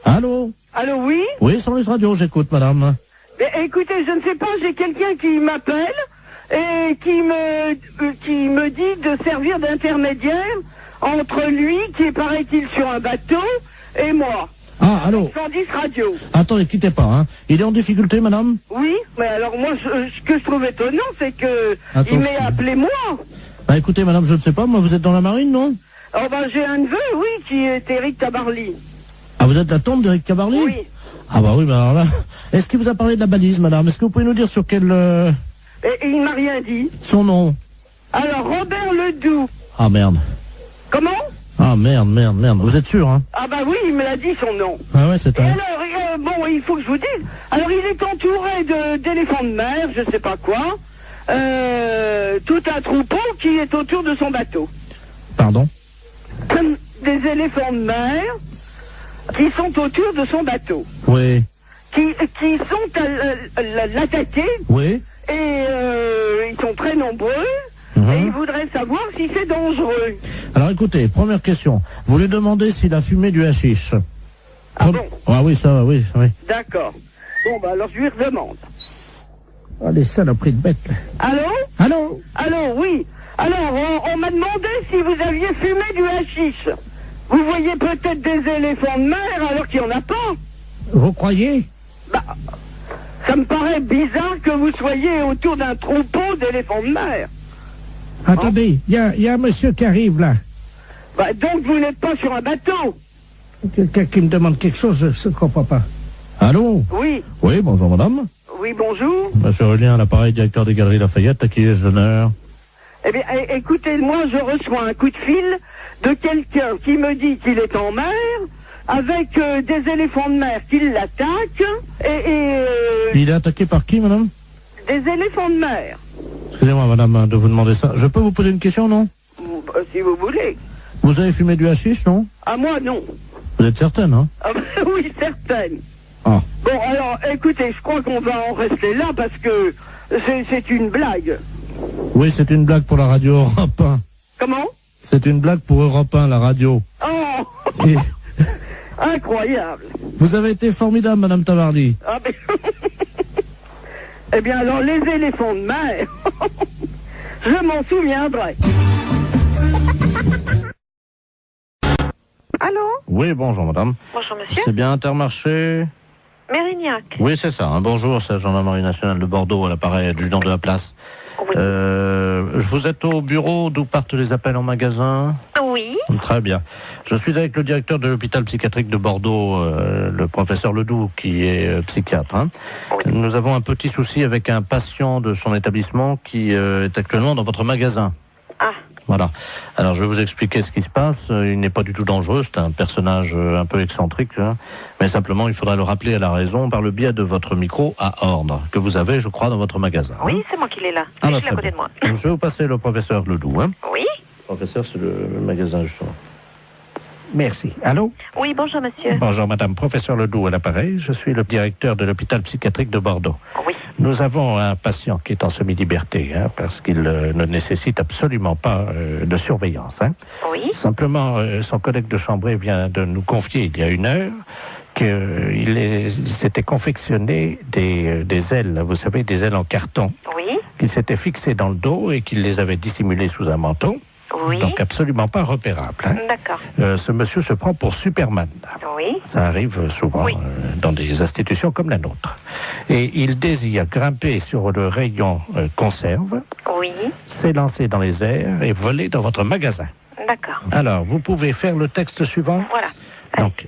Allô? Allô, oui? Oui, Service Radio, j'écoute, madame. Écoutez, je ne sais pas, j'ai quelqu'un qui m'appelle et qui me dit de servir d'intermédiaire entre lui, qui est paraît-il sur un bateau, et moi. Ah, allô? 110 Radio. Attendez, quittez pas, hein. Il est en difficulté, madame? Oui, mais alors moi, ce que je trouve étonnant, c'est que il m'est appelé moi. Bah écoutez, madame, je ne sais pas, moi, vous êtes dans la marine, non? Oh ben, j'ai un neveu, oui, qui est Éric Tabarly. Ah, vous êtes la tante d'Éric Tabarly? Oui. Ah bah oui, bah alors là... Est-ce qu'il vous a parlé de la balise, madame? Est-ce que vous pouvez nous dire sur quel... Et il m'a rien dit. Son nom? Alors, Robert Ledoux. Ah, merde. Comment? Ah, merde. Vous êtes sûr, hein? Ah bah oui, il me l'a dit, son nom. Ah ouais, c'est Et un... alors, bon, il faut que je vous dise. Alors, il est entouré d'éléphants de mer, je sais pas quoi. Tout un troupeau qui est autour de son bateau. Pardon? Des éléphants de mer qui sont autour de son bateau. Oui. Qui sont à l'attaquer. Oui. Et ils sont très nombreux. Et ils voudraient savoir si c'est dangereux. Alors écoutez, première question. Vous lui demandez s'il a fumé du hashish. Ah bon? Ah oui, ça, oui. D'accord. Bon, bah alors je lui redemande. Ah, les saloperies de bêtes. Allô? Allô, oui. Alors, on m'a demandé si vous aviez fumé du hashish. Vous voyez peut-être des éléphants de mer alors qu'il n'y en a pas. Vous croyez? Bah, ça me paraît bizarre que vous soyez autour d'un troupeau d'éléphants de mer. Attendez, il y a un monsieur qui arrive là. Bah, donc vous n'êtes pas sur un bateau. Quelqu'un qui me demande quelque chose, je ne comprends pas. Allô? Oui. Oui, bonjour madame. Oui, bonjour. Monsieur Aurélien, à l'appareil, directeur des Galeries Lafayette, à qui ai-je l'honneur? Eh bien, écoutez, moi je reçois un coup de fil de quelqu'un qui me dit qu'il est en mer, avec des éléphants de mer qui l'attaquent, Il est attaqué par qui, madame? Des éléphants de mer. Excusez-moi, madame, de vous demander ça. Je peux vous poser une question, non? Si vous voulez. Vous avez fumé du hashish, non? Ah, moi, non. Vous êtes certaine, hein? Ah, oui, certaine. Ah. Bon, alors, écoutez, je crois qu'on va en rester là parce que c'est une blague. Oui, c'est une blague pour la radio Europe 1. Comment? C'est une blague pour Europe 1, la radio. Oh! Et... Incroyable. Vous avez été formidable, madame Tabarly. Ah, ben... Eh bien, alors, les éléphants de mer, je m'en souviendrai. Allô? Oui, bonjour madame. Bonjour monsieur. C'est bien Intermarché? Mérignac. Oui, c'est ça. Bonjour, c'est la gendarmerie nationale de Bordeaux, à l'appareil adjudant de la place. Oui. Vous êtes au bureau d'où partent les appels en magasin? Oui. Très bien. Je suis avec le directeur de l'hôpital psychiatrique de Bordeaux, le professeur Ledoux, qui est psychiatre. Hein. Oui. Nous avons un petit souci avec un patient de son établissement qui est actuellement dans votre magasin. Ah. Voilà. Alors, je vais vous expliquer ce qui se passe. Il n'est pas du tout dangereux. C'est un personnage un peu excentrique. Hein. Mais simplement, il faudra le rappeler à la raison par le biais de votre micro à ordre, que vous avez, je crois, dans votre magasin. Oui, hein. c'est moi qui l'ai là. Ah, je bah, suis à côté de moi. Donc, je vais vous passer le professeur Ledoux. Hein. Oui. Le professeur, c'est le magasin, justement. Merci. Allô? Oui, bonjour monsieur. Bonjour madame, professeur Ledoux à l'appareil. Je suis le directeur de l'hôpital psychiatrique de Bordeaux. Oui. Nous avons un patient qui est en semi-liberté, hein, parce qu'il ne nécessite absolument pas de surveillance. Hein. Oui. Simplement, son collègue de chambrée vient de nous confier il y a 1 heure qu'il s'était confectionné des ailes, vous savez, des ailes en carton. Oui. Qu'il s'était fixées dans le dos et qu'il les avait dissimulées sous un manteau. Oui. Donc absolument pas repérable. Hein. D'accord. Ce monsieur se prend pour Superman. Oui. Ça arrive souvent dans des institutions comme la nôtre. Et il désire grimper sur le rayon conserve, oui. s'élancer dans les airs et voler dans votre magasin. D'accord. Alors, vous pouvez faire le texte suivant. Voilà. Donc,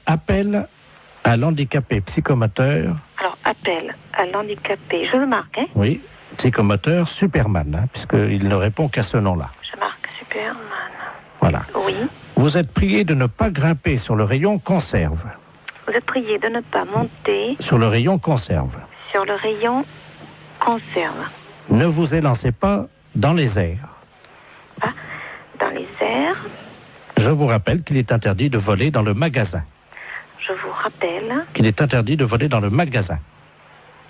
appel à l'handicapé psychomoteur. Alors, appel à l'handicapé, je le marque, hein? Oui, psychomoteur Superman, hein, puisqu'il ne répond qu'à ce nom-là. Je marque Superman. Voilà. Oui. Vous êtes prié de ne pas grimper sur le rayon conserve. Vous êtes prié de ne pas monter sur le rayon conserve. Sur le rayon conserve. Ne vous élancez pas dans les airs. Ah, dans les airs. Je vous rappelle qu'il est interdit de voler dans le magasin. Je vous rappelle qu'il est interdit de voler dans le magasin.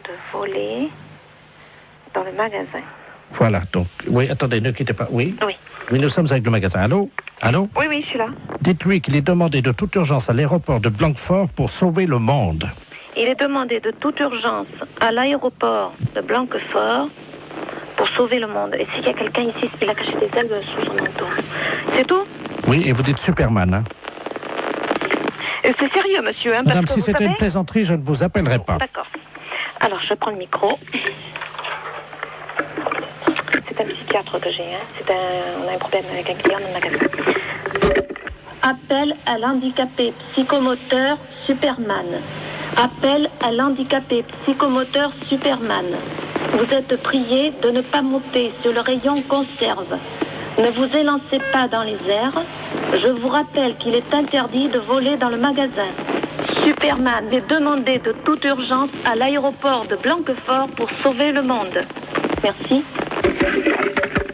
De voler dans le magasin. Voilà, donc, oui, attendez, ne quittez pas. Oui? Oui. Oui, nous sommes avec le magasin. Allô? Allô? Oui, oui, je suis là. Dites-lui qu'il est demandé de toute urgence à l'aéroport de Blanquefort pour sauver le monde. Il est demandé de toute urgence à l'aéroport de Blanquefort pour sauver le monde. Et s'il y a quelqu'un ici qui a caché des ailes sous son manteau. C'est tout? Oui, et vous dites Superman, hein? Et c'est sérieux, monsieur, hein? Madame, parce que si c'était une plaisanterie, je ne vous appellerai pas. D'accord. Alors, je prends le micro. C'est un psychiatre que j'ai, hein. On a un problème avec un client dans le magasin. Appel à l'handicapé psychomoteur Superman. Appel à l'handicapé psychomoteur Superman. Vous êtes prié de ne pas monter sur le rayon conserve. Ne vous élancez pas dans les airs. Je vous rappelle qu'il est interdit de voler dans le magasin. Superman est demandé de toute urgence à l'aéroport de Blanquefort pour sauver le monde. Merci.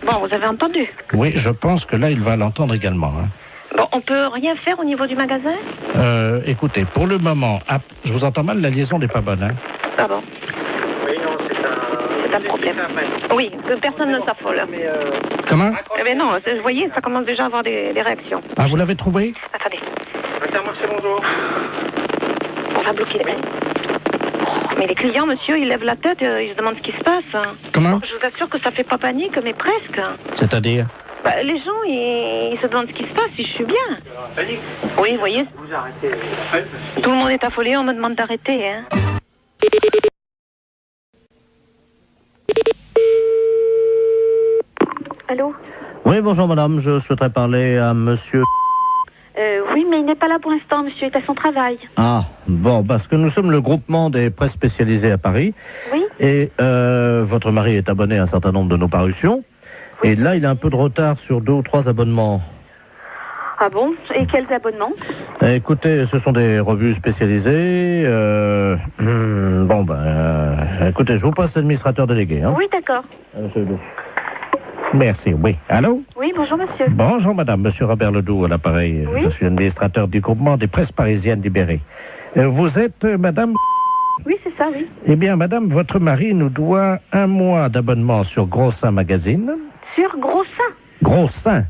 Bon, vous avez entendu? Oui, je pense que là, il va l'entendre également. Hein. Bon, on peut rien faire au niveau du magasin? Écoutez, pour le moment, je vous entends mal, la liaison n'est pas bonne. Hein. Ah bon? Oui, non, c'est un problème. Oui, que personne ne s'affole. Comment? Eh bien non, vous voyez, ça commence déjà à avoir des réactions. Ah, vous l'avez trouvé? Attendez. Intermarché, bonjour. On va bloquer les mains. Mais les clients, monsieur, ils lèvent la tête, ils se demandent ce qui se passe. Comment? Je vous assure que ça fait pas panique, mais presque. C'est-à-dire? Bah, les gens, ils se demandent ce qui se passe, si je suis bien. Panique? Oui, vous voyez. Vous arrêtez. Tout le monde est affolé, on me demande d'arrêter, hein. Allô? Oui, bonjour madame, je souhaiterais parler à monsieur... Oui, mais il n'est pas là pour l'instant, monsieur est à son travail. Ah, bon, parce que nous sommes le groupement des presses spécialisées à Paris. Oui. Et votre mari est abonné à un certain nombre de nos parutions. Oui. Et là, il a un peu de retard sur 2 ou 3 abonnements. Ah bon? Et quels abonnements? Écoutez, ce sont des revues spécialisées. Écoutez, je vous passe l'administrateur délégué. Hein. Oui, d'accord. Merci, oui. Allô? Oui, bonjour monsieur. Bonjour madame, monsieur Robert Ledoux à l'appareil. Oui. Je suis administrateur du groupement des presses parisiennes libérées. Vous êtes madame? Oui, c'est ça, oui. Eh bien madame, votre mari nous doit 1 mois d'abonnement sur Gros Seins Magazine. Sur Gros Seins? Gros Seins.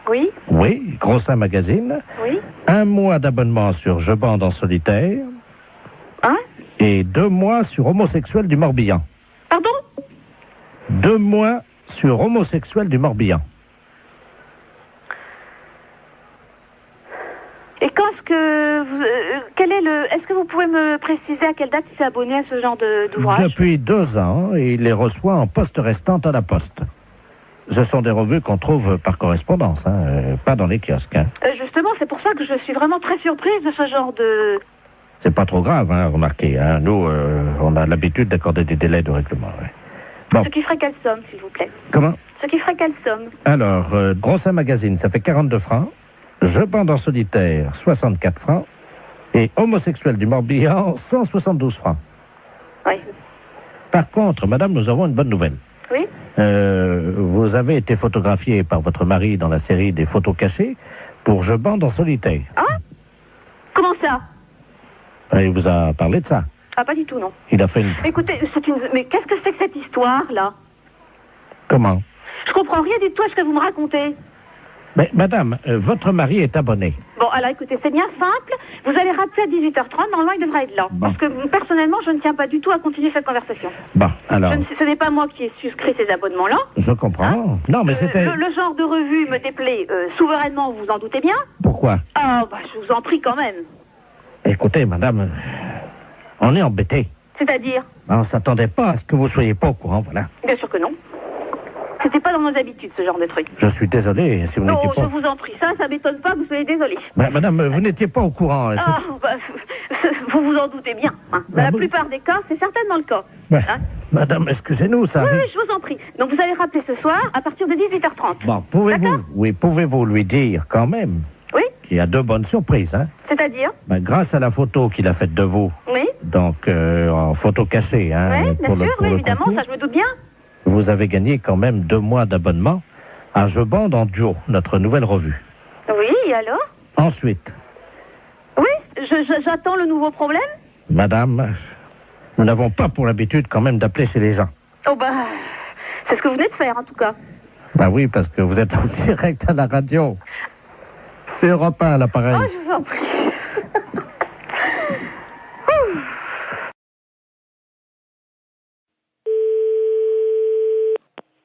Oui. Oui, Gros Seins Magazine. Oui. 1 mois d'abonnement sur Je bande en solitaire. Hein? Et 2 mois sur Homosexuel du Morbihan. Pardon? 2 mois sur Homosexuel du Morbihan. Et quand est-ce que est-ce que vous pouvez me préciser à quelle date il s'est abonné à ce genre d'ouvrage? Depuis 2 ans, et il les reçoit en poste restante à la poste. Ce sont des revues qu'on trouve par correspondance, hein, pas dans les kiosques. Hein. Justement, c'est pour ça que je suis vraiment très surprise de ce genre de... C'est pas trop grave, hein, remarquez. Hein. Nous, on a l'habitude d'accorder des délais de règlement. Ouais. Bon. Ce qui ferait quelle somme, s'il vous plaît? Comment? Ce qui ferait quelle somme? Alors, Gros Seins Magazine, ça fait 42 francs. Je bande en solitaire, 64 francs. Et Homosexuel du Morbihan, 172 francs. Oui. Par contre, madame, nous avons une bonne nouvelle. Oui. Vous avez été photographiée par votre mari dans la série des photos cachées pour Je bande en solitaire. Hein? Comment ça? Il vous a parlé de ça? Ah, pas du tout, non. Il a fait une... Écoutez, mais qu'est-ce que c'est que cette histoire-là? Comment? Je comprends rien du tout à ce que vous me racontez. Mais madame, votre mari est abonné. Bon, alors écoutez, c'est bien simple. Vous allez rappeler à 18h30, normalement il devrait être là. Bon. Parce que personnellement, je ne tiens pas du tout à continuer cette conversation. Bon, alors... Ce n'est pas moi qui ai souscrit ces abonnements-là. Je comprends. Hein? Non, mais c'était... Le genre de revue me déplaît souverainement, vous en doutez bien. Pourquoi? Ah, bah je vous en prie quand même. Écoutez, madame, on est embêtés. C'est-à-dire? On ne s'attendait pas à ce que vous soyez pas au courant, voilà. Bien sûr que non. C'était pas dans nos habitudes, ce genre de truc. Je suis désolé si vous n'étiez pas... Non, je vous en prie, ça m'étonne pas que vous soyez désolé. Madame, vous n'étiez pas au courant. Ah, bah, vous vous en doutez bien. Hein. Dans la plupart des cas, c'est certainement le cas. Hein. Madame, excusez-nous, ça arrive... Oui, je vous en prie. Donc vous allez rappeler ce soir à partir de 18h30. Bon, pouvez-vous lui dire quand même qu'il y a 2 bonnes surprises, hein? C'est-à-dire? Grâce à la photo qu'il a faite de vous. Oui. Donc, en photo cachée, hein? Oui, bien sûr, évidemment, ça je me doute bien. Vous avez gagné quand même 2 mois d'abonnement à Je bande en duo, notre nouvelle revue. Oui, et alors? Ensuite. Oui, j'attends le nouveau problème. Madame, nous n'avons pas pour l'habitude quand même d'appeler chez les gens. Oh bah, c'est ce que vous venez de faire en tout cas. Bah oui, parce que vous êtes en direct à la radio. C'est Europe 1, l'appareil. Oh, je vous en prie.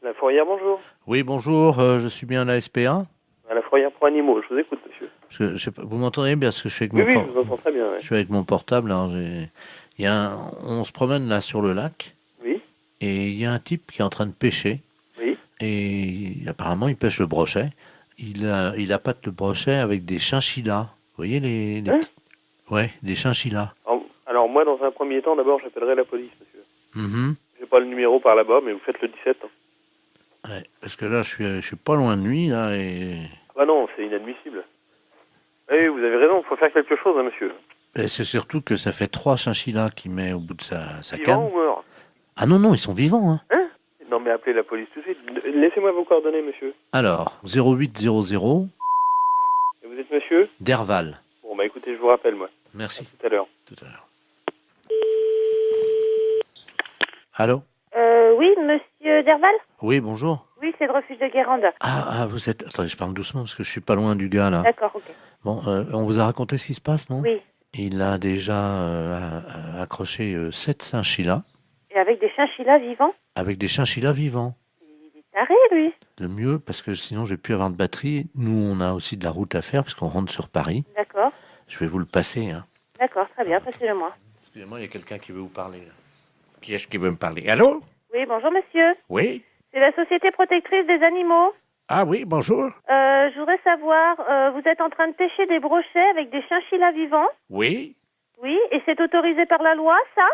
La fourrière, bonjour. Oui, bonjour, je suis bien à la SPA. À la fourrière pour animaux, je vous écoute, monsieur. Parce que, je sais pas, vous m'entendez bien parce que je suis avec Oui, mon oui, por- je vous entends très bien. Ouais. Je suis avec mon portable. Alors on se promène là sur le lac. Oui. Et il y a un type qui est en train de pêcher. Oui. Et apparemment, il pêche le brochet. Il appâte le brochet avec des chinchillas. Vous voyez les petits... Ouais, des chinchillas. Alors moi, dans un premier temps, d'abord, j'appellerai la police, monsieur. Mhm. J'ai pas le numéro par là-bas, mais vous faites le 17. Hein. Ouais, parce que là, je suis pas loin de lui là et. Ah non, c'est inadmissible. Oui, vous avez raison, il faut faire quelque chose, hein, monsieur. Et c'est surtout que ça fait 3 chinchillas qu'il met au bout de sa Vivant canne. ou mort? Ah non, ils sont vivants. Hein. Hein? Non, mais appelez la police tout de suite. Laissez-moi vos coordonnées, monsieur. Alors, 0800 Et vous êtes monsieur? Derval. Bon, bah écoutez, je vous rappelle, moi. Merci. À tout à l'heure. Tout à l'heure. Allô? Oui, monsieur Derval? Oui, bonjour. Oui, c'est le refuge de Guérande. Ah, vous êtes... Attendez, je parle doucement parce que je suis pas loin du gars là. D'accord, ok. Bon, on vous a raconté ce qui se passe, non? Oui. Il a déjà accroché 7 chinchillas Et avec des chinchillas vivants? avec des chinchillas vivants. Il est taré, lui. Le mieux, parce que sinon je vais plus avoir de batterie. Nous, on a aussi de la route à faire parce qu'on rentre sur Paris. D'accord. Je vais vous le passer. Hein. D'accord, très bien, passez-le-moi. Excusez-moi, il y a quelqu'un qui veut vous parler. Là. Qui est-ce qui veut me parler? Allô? Oui, bonjour, monsieur. Oui? C'est la Société Protectrice des Animaux. Ah oui, bonjour. Je voudrais savoir, vous êtes en train de pêcher des brochets avec des chinchillas vivants? Oui? Oui, et c'est autorisé par la loi, ça?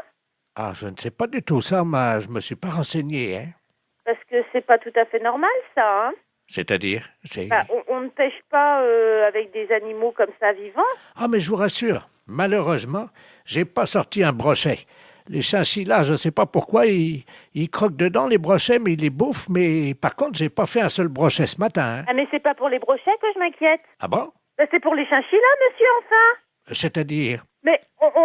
Ah, je ne sais pas du tout ça, mais je me suis pas renseigné. Hein. Parce que c'est pas tout à fait normal, ça, hein? C'est-à-dire? Bah, on ne pêche pas avec des animaux comme ça vivants. Ah, mais je vous rassure, malheureusement, j'ai pas sorti un brochet. Les chinchillas, je ne sais pas pourquoi, ils croquent dedans les brochets, mais ils les bouffent. Mais par contre, j'ai pas fait un seul brochet ce matin. Hein. Ah, mais c'est pas pour les brochets que je m'inquiète. Ah bon? Bah, c'est pour les chinchillas, monsieur, enfin. C'est-à-dire? Mais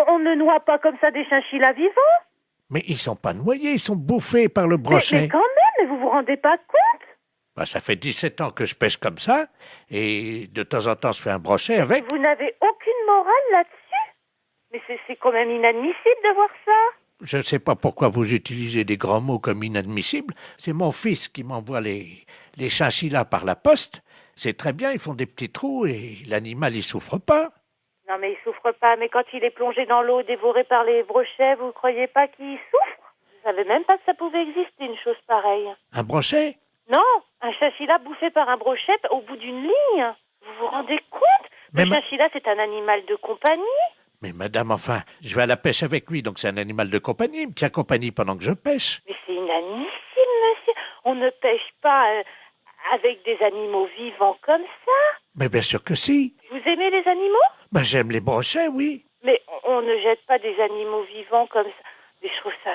on ne noie pas comme ça des chinchillas vivants. Mais ils sont pas noyés, ils sont bouffés par le brochet. Mais quand même, mais vous vous rendez pas compte? Bah, ça fait 17 ans que je pêche comme ça, et de temps en temps, je fais un brochet avec. Vous n'avez aucune morale là-dessus? Mais c'est quand même inadmissible de voir ça. Je ne sais pas pourquoi vous utilisez des grands mots comme inadmissible. C'est mon fils qui m'envoie les chinchillas par la poste. C'est très bien, ils font des petits trous et l'animal, il souffre pas. Non, mais il souffre pas. Mais quand il est plongé dans l'eau, dévoré par les brochets, vous croyez pas qu'il souffre? Je savais même pas que ça pouvait exister, une chose pareille. Un brochet? Non, un chinchilla bouffé par un brochet au bout d'une ligne. Vous vous rendez compte? Le chinchilla, c'est un animal de compagnie. Mais madame, enfin, je vais à la pêche avec lui, donc c'est un animal de compagnie. Il me tient compagnie pendant que je pêche. Mais c'est inadmissible, monsieur. On ne pêche pas avec des animaux vivants comme ça. Mais bien sûr que si. Vous aimez les animaux? Ben, j'aime les brochets, oui. Mais on ne jette pas des animaux vivants comme ça. Mais je trouve ça...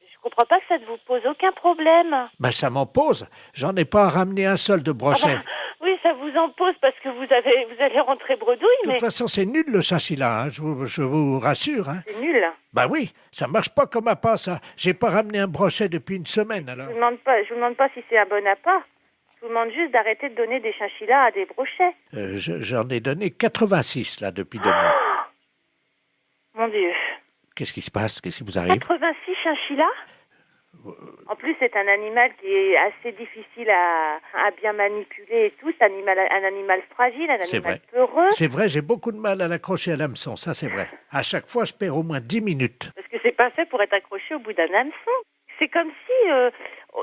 Je comprends pas que ça ne vous pose aucun problème. Ben, ça m'en pose. J'en ai pas ramené un seul de brochet. Ah bah, oui, ça vous en pose parce que vous allez rentrer bredouille, De toute façon, c'est nul le chinchilla, hein, je vous rassure. Hein. C'est nul. Ben oui, ça marche pas comme appât, ça. J'ai pas ramené un brochet depuis une semaine, alors. Je vous demande pas si c'est un bon appât. Je vous demande juste d'arrêter de donner des chinchillas à des brochets. J'en ai donné 86, là, depuis 2 mois. Mon Dieu. Qu'est-ce qui se passe? Qu'est-ce qui vous arrive? 86 chinchillas? En plus, c'est un animal qui est assez difficile à bien manipuler et tout. C'est un animal fragile, un animal peureux. C'est vrai, j'ai beaucoup de mal à l'accrocher à l'hameçon, ça c'est vrai. À chaque fois, je perds au moins 10 minutes. Parce que c'est pas fait pour être accroché au bout d'un hameçon. C'est comme si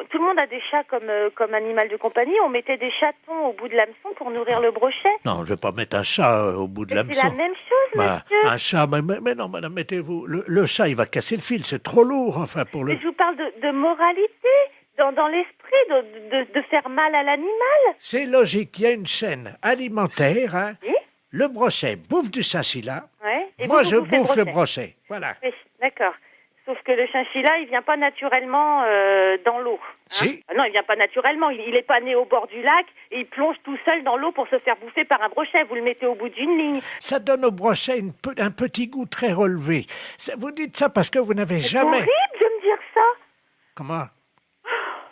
tout le monde a des chats comme animal de compagnie. On mettait des chatons au bout de l'hameçon pour nourrir le brochet. Non, je vais pas mettre un chat au bout de l'hameçon. C'est la même chose, monsieur. Un chat, mais non, madame, mettez-vous... Le chat, il va casser le fil, c'est trop lourd, enfin, pour le... Mais je vous parle de moralité, dans l'esprit, de faire mal à l'animal. C'est logique, il y a une chaîne alimentaire, hein. Oui. Le brochet bouffe du chinchilla. Ouais. Et moi, vous je bouffez bouffe le brochet. Voilà. Oui, d'accord. Sauf que le chinchilla, il vient pas naturellement dans l'eau. Hein. Si. Ah non, il vient pas naturellement. Il est pas né au bord du lac et il plonge tout seul dans l'eau pour se faire bouffer par un brochet. Vous le mettez au bout d'une ligne. Ça donne au brochet un petit goût très relevé. Vous dites ça parce que vous n'avez jamais... C'est horrible de me dire ça. Comment?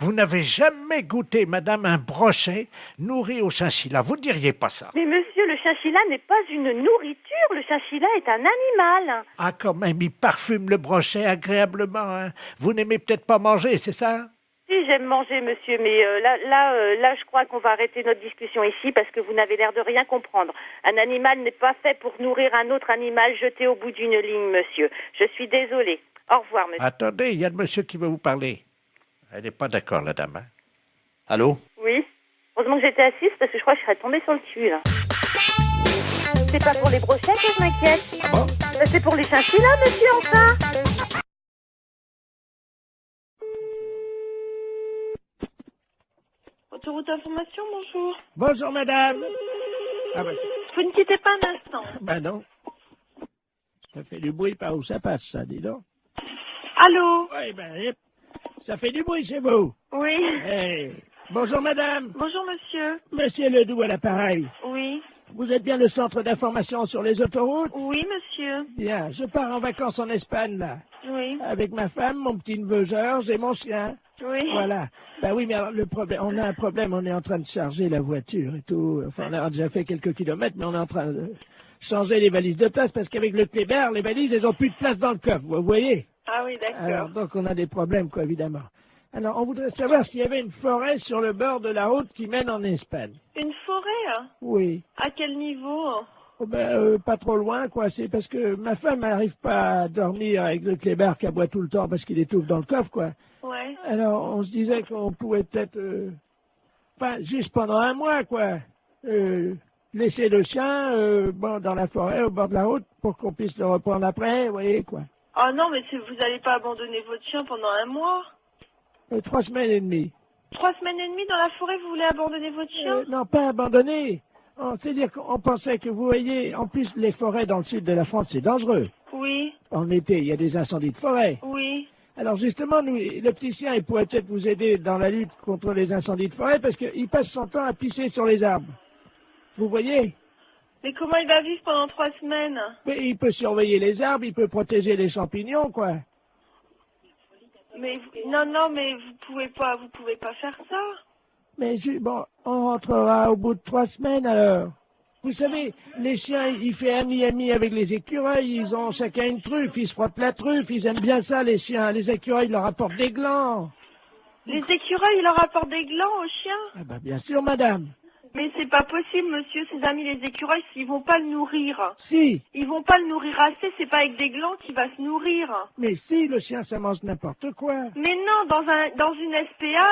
Vous n'avez jamais goûté, madame, un brochet nourri au chinchilla. Vous ne diriez pas ça. Mais monsieur, le chinchilla n'est pas une nourriture, le chinchilla est un animal. Ah, quand même, il parfume le brochet agréablement. Hein. Vous n'aimez peut-être pas manger, c'est ça? Si, j'aime manger, monsieur, mais là, je crois qu'on va arrêter notre discussion ici parce que vous n'avez l'air de rien comprendre. Un animal n'est pas fait pour nourrir un autre animal jeté au bout d'une ligne, monsieur. Je suis désolée. Au revoir, monsieur. Attendez, il y a le monsieur qui veut vous parler. Elle n'est pas d'accord, la dame. Hein. Allô? Oui. Heureusement que j'étais assise parce que je crois que je serais tombée sur le cul, là. C'est pas pour les brochettes que je m'inquiète. Ah bon? C'est pour les chinchillas, monsieur, enfin. Autoroute d'information, bonjour. Bonjour, madame. Ah ben, Vous ne quittez pas un instant. ben non. Ça fait du bruit par où ça passe, ça, dis donc. Allô? Oui, ben, ça fait du bruit chez vous. Oui. Hey. Bonjour, madame. Bonjour, monsieur. Monsieur Ledoux à l'appareil. Oui. Vous êtes bien le centre d'information sur les autoroutes? Oui, monsieur. Bien, je pars en vacances en Espagne, là. Oui. Avec ma femme, mon petit-neveu Georges et mon chien. Oui. Voilà. Ben oui, mais alors, le problème, on a un problème, on est en train de charger la voiture et tout. Enfin, on a déjà fait quelques kilomètres, mais on est en train de changer les valises de place parce qu'avec le Kléber, les valises, elles ont plus de place dans le coffre, vous voyez? Ah oui, d'accord. Alors, donc on a des problèmes, quoi, évidemment. Alors, on voudrait savoir s'il y avait une forêt sur le bord de la route qui mène en Espagne. Une forêt, hein? Oui. À quel niveau? Oh ben, pas trop loin, quoi. C'est parce que ma femme n'arrive pas à dormir avec le Kléber qui aboie tout le temps parce qu'il étouffe dans le coffre, quoi. Ouais. Alors, on se disait qu'on pouvait peut-être, enfin, juste pendant un mois, quoi, laisser le chien, bon, dans la forêt, au bord de la route, pour qu'on puisse le reprendre après, vous voyez, quoi. Oh non, mais vous n'allez pas abandonner votre chien pendant un mois? 3 semaines et demie. 3 semaines et demie dans la forêt, vous voulez abandonner votre chien? Non, pas abandonner. C'est-à-dire qu'on pensait que, vous voyez, en plus, les forêts dans le sud de la France, c'est dangereux. Oui. En été, il y a des incendies de forêt. Oui. Alors justement, nous, le petit chien, il pourrait peut-être vous aider dans la lutte contre les incendies de forêt parce qu'il passe son temps à pisser sur les arbres. Vous voyez? Mais comment il va vivre pendant 3 semaines? Mais il peut surveiller les arbres, il peut protéger les champignons, quoi. Mais non, mais vous pouvez pas faire ça. Mais bon, on rentrera au bout de 3 semaines alors. Vous savez, les chiens, ils font ami avec les écureuils, ils ont chacun une truffe, ils se frottent la truffe, ils aiment bien ça les chiens. Les écureuils leur apportent des glands. Les écureuils, ils leur apportent des glands aux chiens? Ah ben bien sûr, madame. Mais c'est pas possible, monsieur, ses amis les écureuils, ils vont pas le nourrir. Si. Ils vont pas le nourrir assez, c'est pas avec des glands qu'il va se nourrir. Mais si, le chien, ça mange n'importe quoi. Mais non, dans une SPA,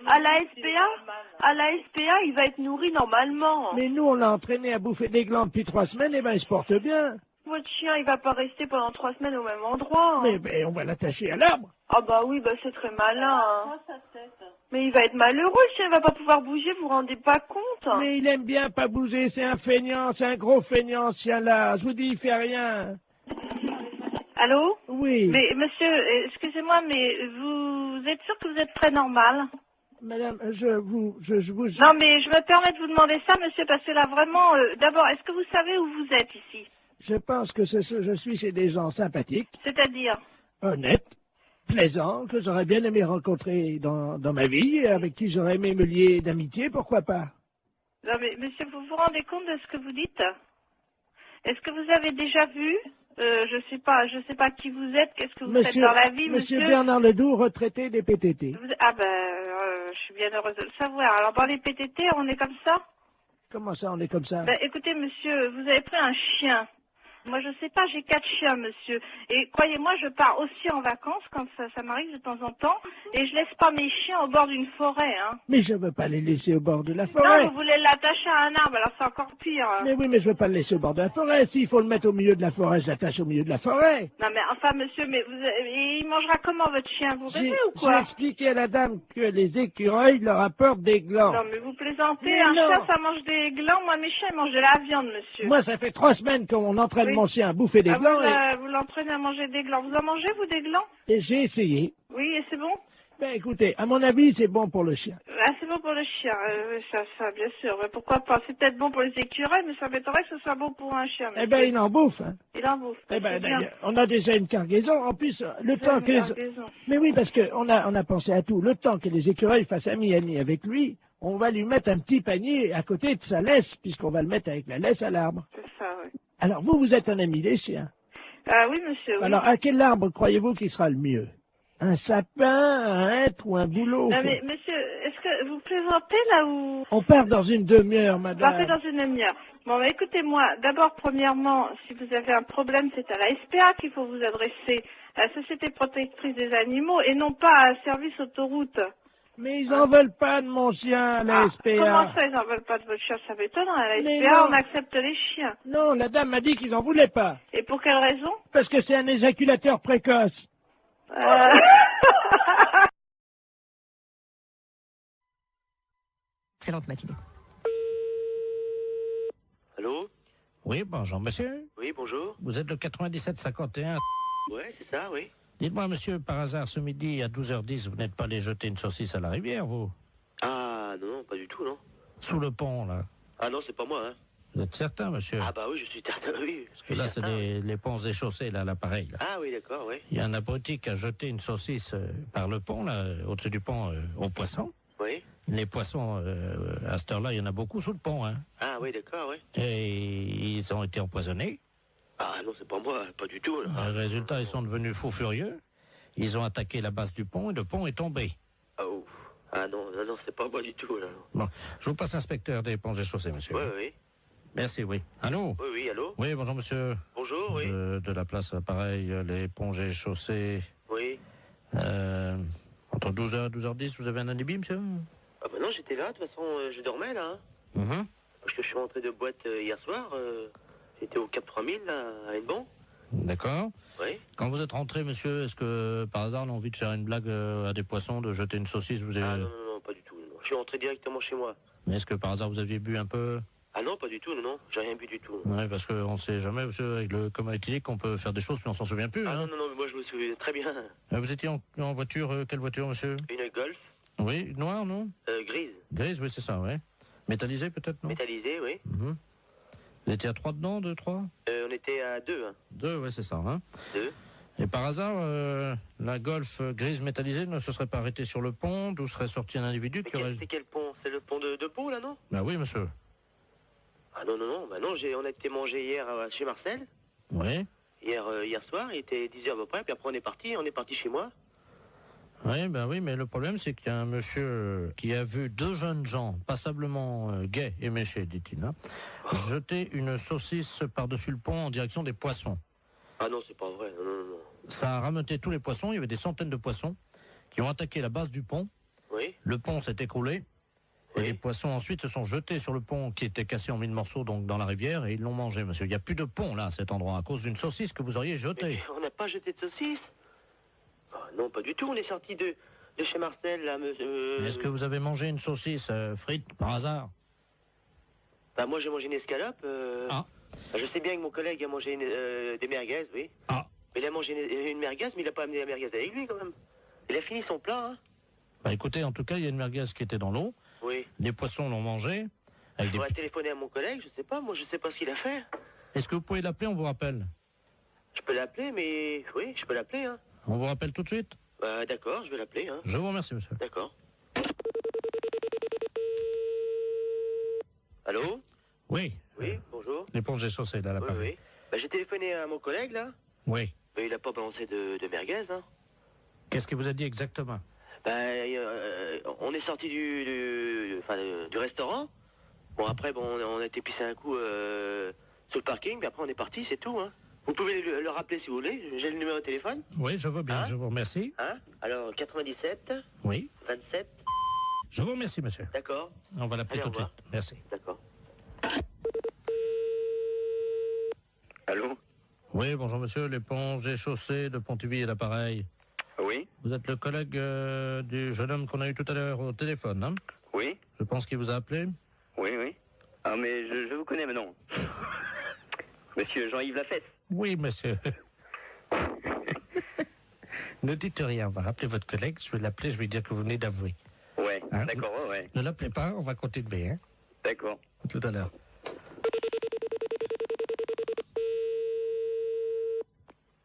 à la SPA, il va être nourri normalement. Mais nous, on l'a entraîné à bouffer des glands depuis 3 semaines, et ben il se porte bien. Votre chien, il va pas rester pendant 3 semaines au même endroit. Mais on va l'attacher à l'arbre. Ah bah oui, bah c'est très malin. Hein. Mais il va être malheureux, le chien, il va pas pouvoir bouger, vous vous rendez pas compte? Mais il aime bien pas bouger, c'est un feignant, c'est un gros feignant, ce chien-là. Je vous dis, il fait rien. Allô? Oui. Mais monsieur, excusez-moi, mais vous êtes sûr que vous êtes très normal? Madame, je vous... Non, mais je me permets de vous demander ça, monsieur, parce que là, vraiment, d'abord, est-ce que vous savez où vous êtes ici? Je pense que je suis chez des gens sympathiques. C'est-à-dire? Honnêtes, plaisants, que j'aurais bien aimé rencontrer dans ma vie, avec qui j'aurais aimé me lier d'amitié, pourquoi pas? Non, mais monsieur, vous vous rendez compte de ce que vous dites? Est-ce que vous avez déjà vu? Je sais pas qui vous êtes, qu'est-ce que vous faites dans la vie, monsieur? Monsieur Bernard Ledoux, retraité des PTT. Ah ben, je suis bien heureuse de le savoir. Alors, dans les PTT, on est comme ça? Comment ça, on est comme ça? Ben, écoutez, monsieur, vous avez pris un chien. Moi, je sais pas, j'ai 4 chiens, monsieur. Et croyez-moi, je pars aussi en vacances, quand ça m'arrive de temps en temps, et je laisse pas mes chiens au bord d'une forêt, hein. Mais je veux pas les laisser au bord de la forêt. Non, vous voulez l'attacher à un arbre, alors c'est encore pire. Mais oui, mais je veux pas le laisser au bord de la forêt. S'il faut le mettre au milieu de la forêt, je l'attache au milieu de la forêt. Non, mais enfin, monsieur, mais il mangera comment, votre chien? Vous rêvez ou quoi? J'ai expliqué à la dame que les écureuils leur apportent des glands. Non, mais vous plaisantez. Mais un non. chien, ça mange des glands. Moi, mes chiens, ils mangent de la viande, monsieur. Moi, ça fait 3 semaines qu'on entraîne mon chien à bouffer des glands. Vous l'entraînez à manger des glands. Vous en mangez, vous, des glands? Et j'ai essayé. Oui, et c'est bon? Ben écoutez, à mon avis, c'est bon pour le chien. Ah, c'est bon pour le chien, ça, bien sûr. Mais pourquoi pas? C'est peut-être bon pour les écureuils, mais ça m'étonnerait que ce soit bon pour un chien. Eh ben, il en bouffe. Hein. Il en bouffe. Eh ben, d'ailleurs, on a déjà une cargaison. En plus, le temps que... Cargaison. Mais oui, parce qu'on a pensé à tout. Le temps que les écureuils fassent ami avec lui, on va lui mettre un petit panier à côté de sa laisse, puisqu'on va le mettre avec la laisse à l'arbre. C'est ça, oui. Alors vous êtes un ami des chiens. Ah oui, monsieur, oui. Alors à quel arbre croyez-vous qu'il sera le mieux? Un sapin, un hêtre ou un bouleau? Non, mais monsieur, est-ce que vous plaisantez là ou... On part dans une demi-heure, Vous madame. partez dans une demi-heure. Bon, bah, écoutez-moi, d'abord, premièrement, si vous avez un problème, c'est à la SPA qu'il faut vous adresser, à la Société protectrice des animaux, et non pas à un service autoroute. Mais ils en veulent pas de mon chien, à la SPA. Comment ça, ils n'en veulent pas de votre chien? Ça m'étonne, à la Mais SPA, non. on accepte les chiens. Non, la dame m'a dit qu'ils en voulaient pas. Et pour quelle raison? Parce que c'est un éjaculateur précoce. Excellente matinée. Allô? Oui, bonjour, monsieur. Oui, bonjour. Vous êtes le 9751. Ouais, c'est ça, oui. Dites-moi, monsieur, par hasard, ce midi, à 12h10, vous n'êtes pas allé jeter une saucisse à la rivière, vous? Ah, non, pas du tout, non. Sous le pont, là. Ah non, c'est pas moi, hein. Vous êtes certain, monsieur? Ah bah oui, je suis certain, oui. Parce que là, c'est les ponts et chaussées, là, l'appareil, là. Ah oui, d'accord, oui. Il y a un abruti qui a jeté une saucisse par le pont, là, au-dessus du pont, aux poissons. Oui. Les poissons, à cette heure-là, il y en a beaucoup sous le pont, hein. Ah oui, d'accord, oui. Et ils ont été empoisonnés. Ah non, c'est pas moi, pas du tout, là. Résultat, ils sont devenus fous furieux. Ils ont attaqué la base du pont et le pont est tombé. Oh. Ah non, non, non, c'est pas moi du tout, là. Bon, je vous passe l'inspecteur des ponts et chaussées, monsieur. Oui, oui. Merci, oui. Allô? Oui, oui, allô? Oui, bonjour, monsieur. Bonjour, oui. De la place, pareil, les ponts et chaussées. Oui. Entre 12h et 12h10, vous avez un alibi, monsieur? Ah bah non, j'étais là, de toute façon, je dormais, là. Hein. Parce que je suis rentré de boîte hier soir. J'étais au Cap 3000, là, à Hennebon. D'accord. Oui. Quand vous êtes rentré, monsieur, est-ce que, par hasard, on a envie de faire une blague à des poissons, de jeter une saucisse, vous avez... Ah non, non, non, pas du tout. Non. Je suis rentré directement chez moi. Mais est-ce que, par hasard, vous aviez bu un peu? Ah non, pas du tout, non, non. J'ai rien bu du tout. Oui, parce qu'on ne sait jamais, monsieur, avec le coma éthylique, on peut faire des choses, puis on s'en souvient plus. Ah hein. non, non, non, mais moi je me souviens très bien. Vous étiez en voiture, quelle voiture, monsieur? Une Golf. Oui, noire, non? Grise. Grise, oui, c'est ça, oui. Métallisée, peut-être, non? Métallisée, oui. Vous étiez à 3 dedans, 2, 3? On était à 2, hein. 2, oui, c'est ça, hein. 2. Et par hasard, la Golf grise métallisée ne se serait pas arrêtée sur le pont, d'où serait sorti un individu qui aurait... C'est quel pont? C'est le pont de Pau, là, non? Bah oui, monsieur. Ah non, non, non, bah non, on a été manger hier chez Marcel. Oui. Hier soir, il était 10h à peu près, puis après on est parti chez moi. Oui, ben oui, mais le problème, c'est qu'il y a un monsieur qui a vu 2 jeunes gens, passablement gais et méchés, dit-il, hein, jeter une saucisse par-dessus le pont en direction des poissons. Ah non, c'est pas vrai, non, non, non. Ça a rameuté tous les poissons, il y avait des centaines de poissons qui ont attaqué la base du pont. Oui. Le pont s'est écroulé. Et les poissons ensuite se sont jetés sur le pont qui était cassé en 1000 morceaux donc dans la rivière et ils l'ont mangé, monsieur. Il n'y a plus de pont là à cet endroit à cause d'une saucisse que vous auriez jetée. Mais on n'a pas jeté de saucisse. Oh, non, pas du tout. On est sorti de chez Marcel là, monsieur. Est-ce que vous avez mangé une saucisse frite par hasard? Bah moi j'ai mangé une escalope. Ah. Je sais bien que mon collègue a mangé des merguez, oui. Ah. Mais il a mangé une merguez, mais il n'a pas amené la merguez avec lui quand même. Il a fini son plat, hein. Bah écoutez, en tout cas, il y a une merguez qui était dans l'eau. Oui. Les poissons l'ont mangé. Il faudrait téléphoner à mon collègue, je sais pas, moi je sais pas ce qu'il a fait. Est-ce que vous pouvez l'appeler, on vous rappelle? Je peux l'appeler, mais... Oui, je peux l'appeler, hein. On vous rappelle tout de suite? Bah d'accord, je vais l'appeler, hein. Je vous remercie, monsieur. D'accord. Allô? Oui. Oui, bonjour. L'éponge est chaussée, là, l'appareil. Oui, oui. Bah j'ai téléphoné à mon collègue, là. Oui. Mais il a pas balancé de merguez, hein. Qu'est-ce qu'il vous a dit exactement? On est sorti du restaurant. Bon, après, on a été pisser un coup sur le parking, puis après on est parti, c'est tout, hein. Vous pouvez le rappeler si vous voulez, j'ai le numéro de téléphone. Oui, je veux bien, Hein? je vous remercie. Hein? Alors, 97, Oui. 27, Je vous remercie, monsieur. d'accord. On va l'appeler Allez, tout de au suite. Merci. D'accord. Allô? Oui, bonjour, monsieur. L'éponge est chaussée de Pontivy et l'appareil. Oui? Vous êtes le collègue du jeune homme qu'on a eu tout à l'heure au téléphone, hein? Oui? Je pense qu'il vous a appelé. Oui, oui. Ah, mais je vous connais maintenant. Monsieur Jean-Yves Lafesse. Oui, monsieur. Ne dites rien, on va rappeler votre collègue, je vais l'appeler, je vais lui dire que vous venez d'avouer. Ouais, Hein, d'accord, ouais. Ne l'appelez pas, on va continuer, hein? D'accord. À tout à l'heure.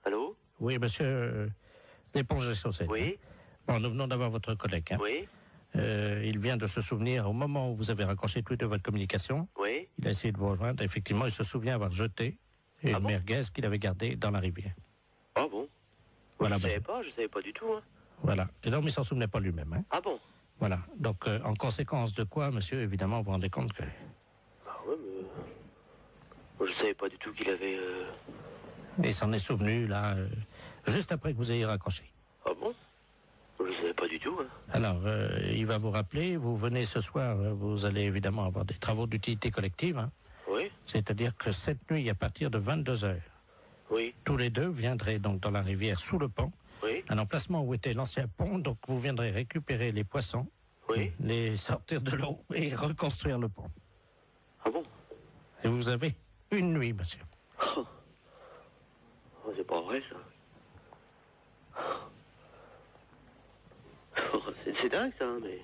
Allô? Oui, monsieur, l'éponge est chaussée. Oui? Bon, nous venons d'avoir votre collègue, hein? Oui? il vient de se souvenir, au moment où vous avez raccroché tous les deux votre communication, Oui. il a essayé de vous rejoindre. Effectivement, il se souvient avoir jeté une merguez qu'il avait gardée dans la rivière. Ah bon? Voilà, Je savais pas du tout. Hein. Voilà. Et donc, il ne s'en souvenait pas lui-même. Hein. Ah bon? Voilà. Donc, en conséquence de quoi, monsieur, évidemment, vous vous rendez compte que... Ah ouais, mais... Moi, je savais pas du tout qu'il avait... Il s'en est souvenu, là, juste après que vous ayez raccroché. Ah bon? Je savais pas du tout. Hein. Alors, il va vous rappeler, vous venez ce soir, vous allez évidemment avoir des travaux d'utilité collective. Hein. Oui. C'est-à-dire que cette nuit, à partir de 22h, oui. Tous les deux viendraient donc dans la rivière sous le pont, oui. À l'emplacement où était l'ancien pont, donc vous viendrez récupérer les poissons, oui. Les sortir de l'eau et reconstruire le pont. Ah bon? Et vous avez une nuit, monsieur. Oh, c'est pas vrai, ça. C'est dingue, ça, mais...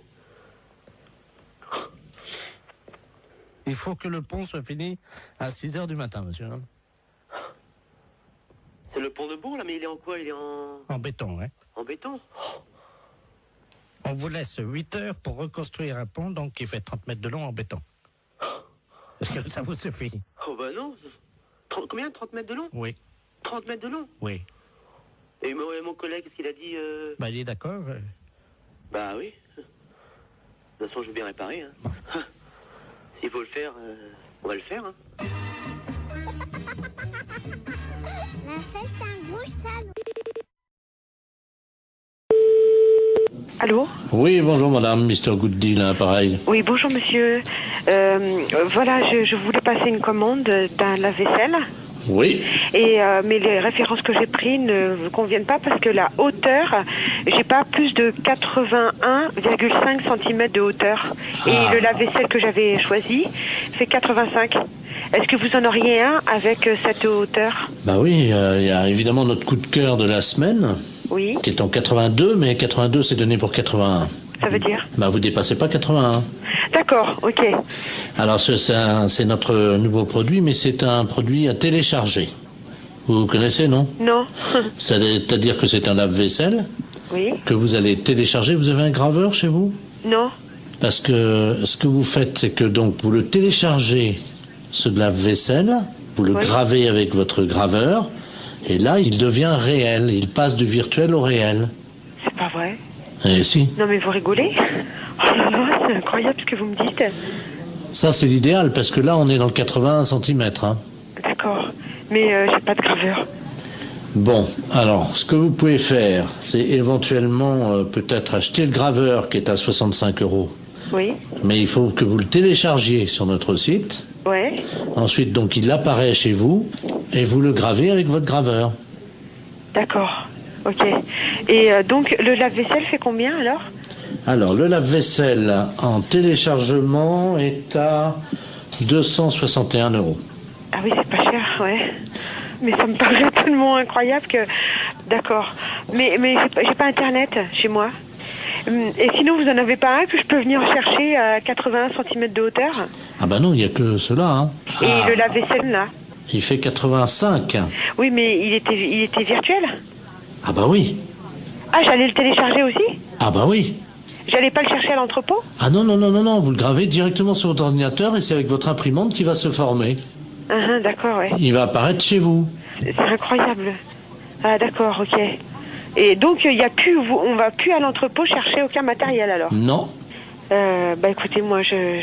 Il faut que le pont soit fini à 6h du matin, monsieur. C'est le pont de Bourg, là, mais il est en quoi? Il est en béton, hein. En béton? On vous laisse 8 heures pour reconstruire un pont, donc qui fait 30 mètres de long en béton. Est-ce que ça vous suffit? Oh, bah non. Combien? 30 mètres de long? Oui. 30 mètres de long? Oui. Et mon collègue, qu'est-ce qu'il a dit Bah, il est d'accord. Bah oui. De toute façon, je veux bien réparer. Hein. S'il faut le faire, on va le faire. Hein. La fête, c'est un gros salon. Allô? Oui, bonjour madame, Mr. Good Deal, hein, pareil. Oui, bonjour monsieur. Voilà, je voulais passer une commande d'un lave-vaisselle. Oui. Et mais les références que j'ai prises ne vous conviennent pas parce que la hauteur, j'ai pas plus de 81,5 cm de hauteur. Et le lave-vaisselle que j'avais choisi fait 85. Est-ce que vous en auriez un avec cette hauteur? Bah oui, il y a évidemment notre coup de cœur de la semaine. Oui. Qui est en 82, mais 82 c'est donné pour 81. Ça veut dire? Bah vous dépassez pas 81. D'accord, ok. Alors c'est notre nouveau produit, mais c'est un produit à télécharger. Vous connaissez, non? Non. C'est-à-dire que c'est un lave-vaisselle. Oui. Que vous allez télécharger. Vous avez un graveur chez vous? Non. Parce que ce que vous faites, c'est que donc vous le téléchargez, ce lave-vaisselle, vous le gravez avec votre graveur, et là il devient réel. Il passe du virtuel au réel. C'est pas vrai? Eh si. Non mais vous rigolez? Oh là là, c'est incroyable ce que vous me dites. Ça c'est l'idéal, parce que là on est dans le 81 cm. Hein. D'accord, mais j'ai pas de graveur. Bon, alors, ce que vous pouvez faire, c'est éventuellement peut-être acheter le graveur qui est à 65 €. Oui. Mais il faut que vous le téléchargiez sur notre site. Ouais. Ensuite, donc, il apparaît chez vous et vous le gravez avec votre graveur. D'accord, ok. Et donc, le lave-vaisselle fait combien alors? Alors, le lave-vaisselle en téléchargement est à 261 €. Ah oui, c'est pas cher, ouais. Mais ça me paraît tellement incroyable que... D'accord. Mais j'ai pas Internet chez moi. Et sinon, vous en avez pas un que je peux venir chercher à 81 cm de hauteur? Ah bah non, il n'y a que cela. Hein. Et le lave-vaisselle, là? Il fait 85. Oui, mais il était virtuel? Ah bah oui. Ah, j'allais le télécharger aussi? Ah bah oui. J'allais pas le chercher à l'entrepôt? Ah non, vous le gravez directement sur votre ordinateur et c'est avec votre imprimante qui va se former. D'accord, ouais. Il va apparaître chez vous. C'est incroyable. Ah d'accord, ok. Et donc il y a plus, on va plus à l'entrepôt chercher aucun matériel alors? Non. Bah écoutez, moi j'ai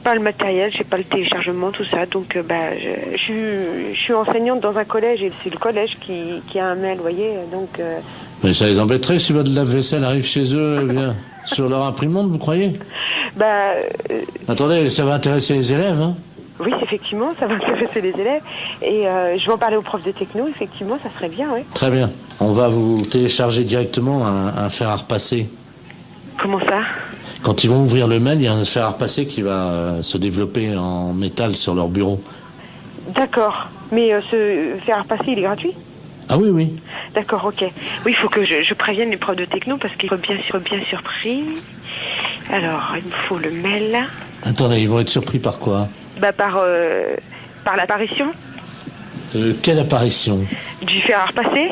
pas le matériel, j'ai pas le téléchargement, tout ça, donc je suis enseignante dans un collège et c'est le collège qui a un mail, vous voyez, donc. Mais ça les embêterait si votre lave-vaisselle arrive chez eux et vient sur leur imprimante, vous croyez? Bah. Attendez, ça va intéresser les élèves, hein? Oui, effectivement, ça va intéresser les élèves. Et je vais en parler aux profs de techno, effectivement, ça serait bien, oui. Très bien. On va vous télécharger directement un fer à repasser. Comment ça? Quand ils vont ouvrir le mail, il y a un fer à repasser qui va se développer en métal sur leur bureau. D'accord. Mais ce fer à repasser, il est gratuit? Ah oui, oui. D'accord, ok. Oui, il faut que je prévienne les profs de techno parce qu'ils sont bien surpris. Alors, il me faut le mail. Attendez, ils vont être surpris par quoi? Bah par l'apparition. Quelle apparition? Du fer à repasser.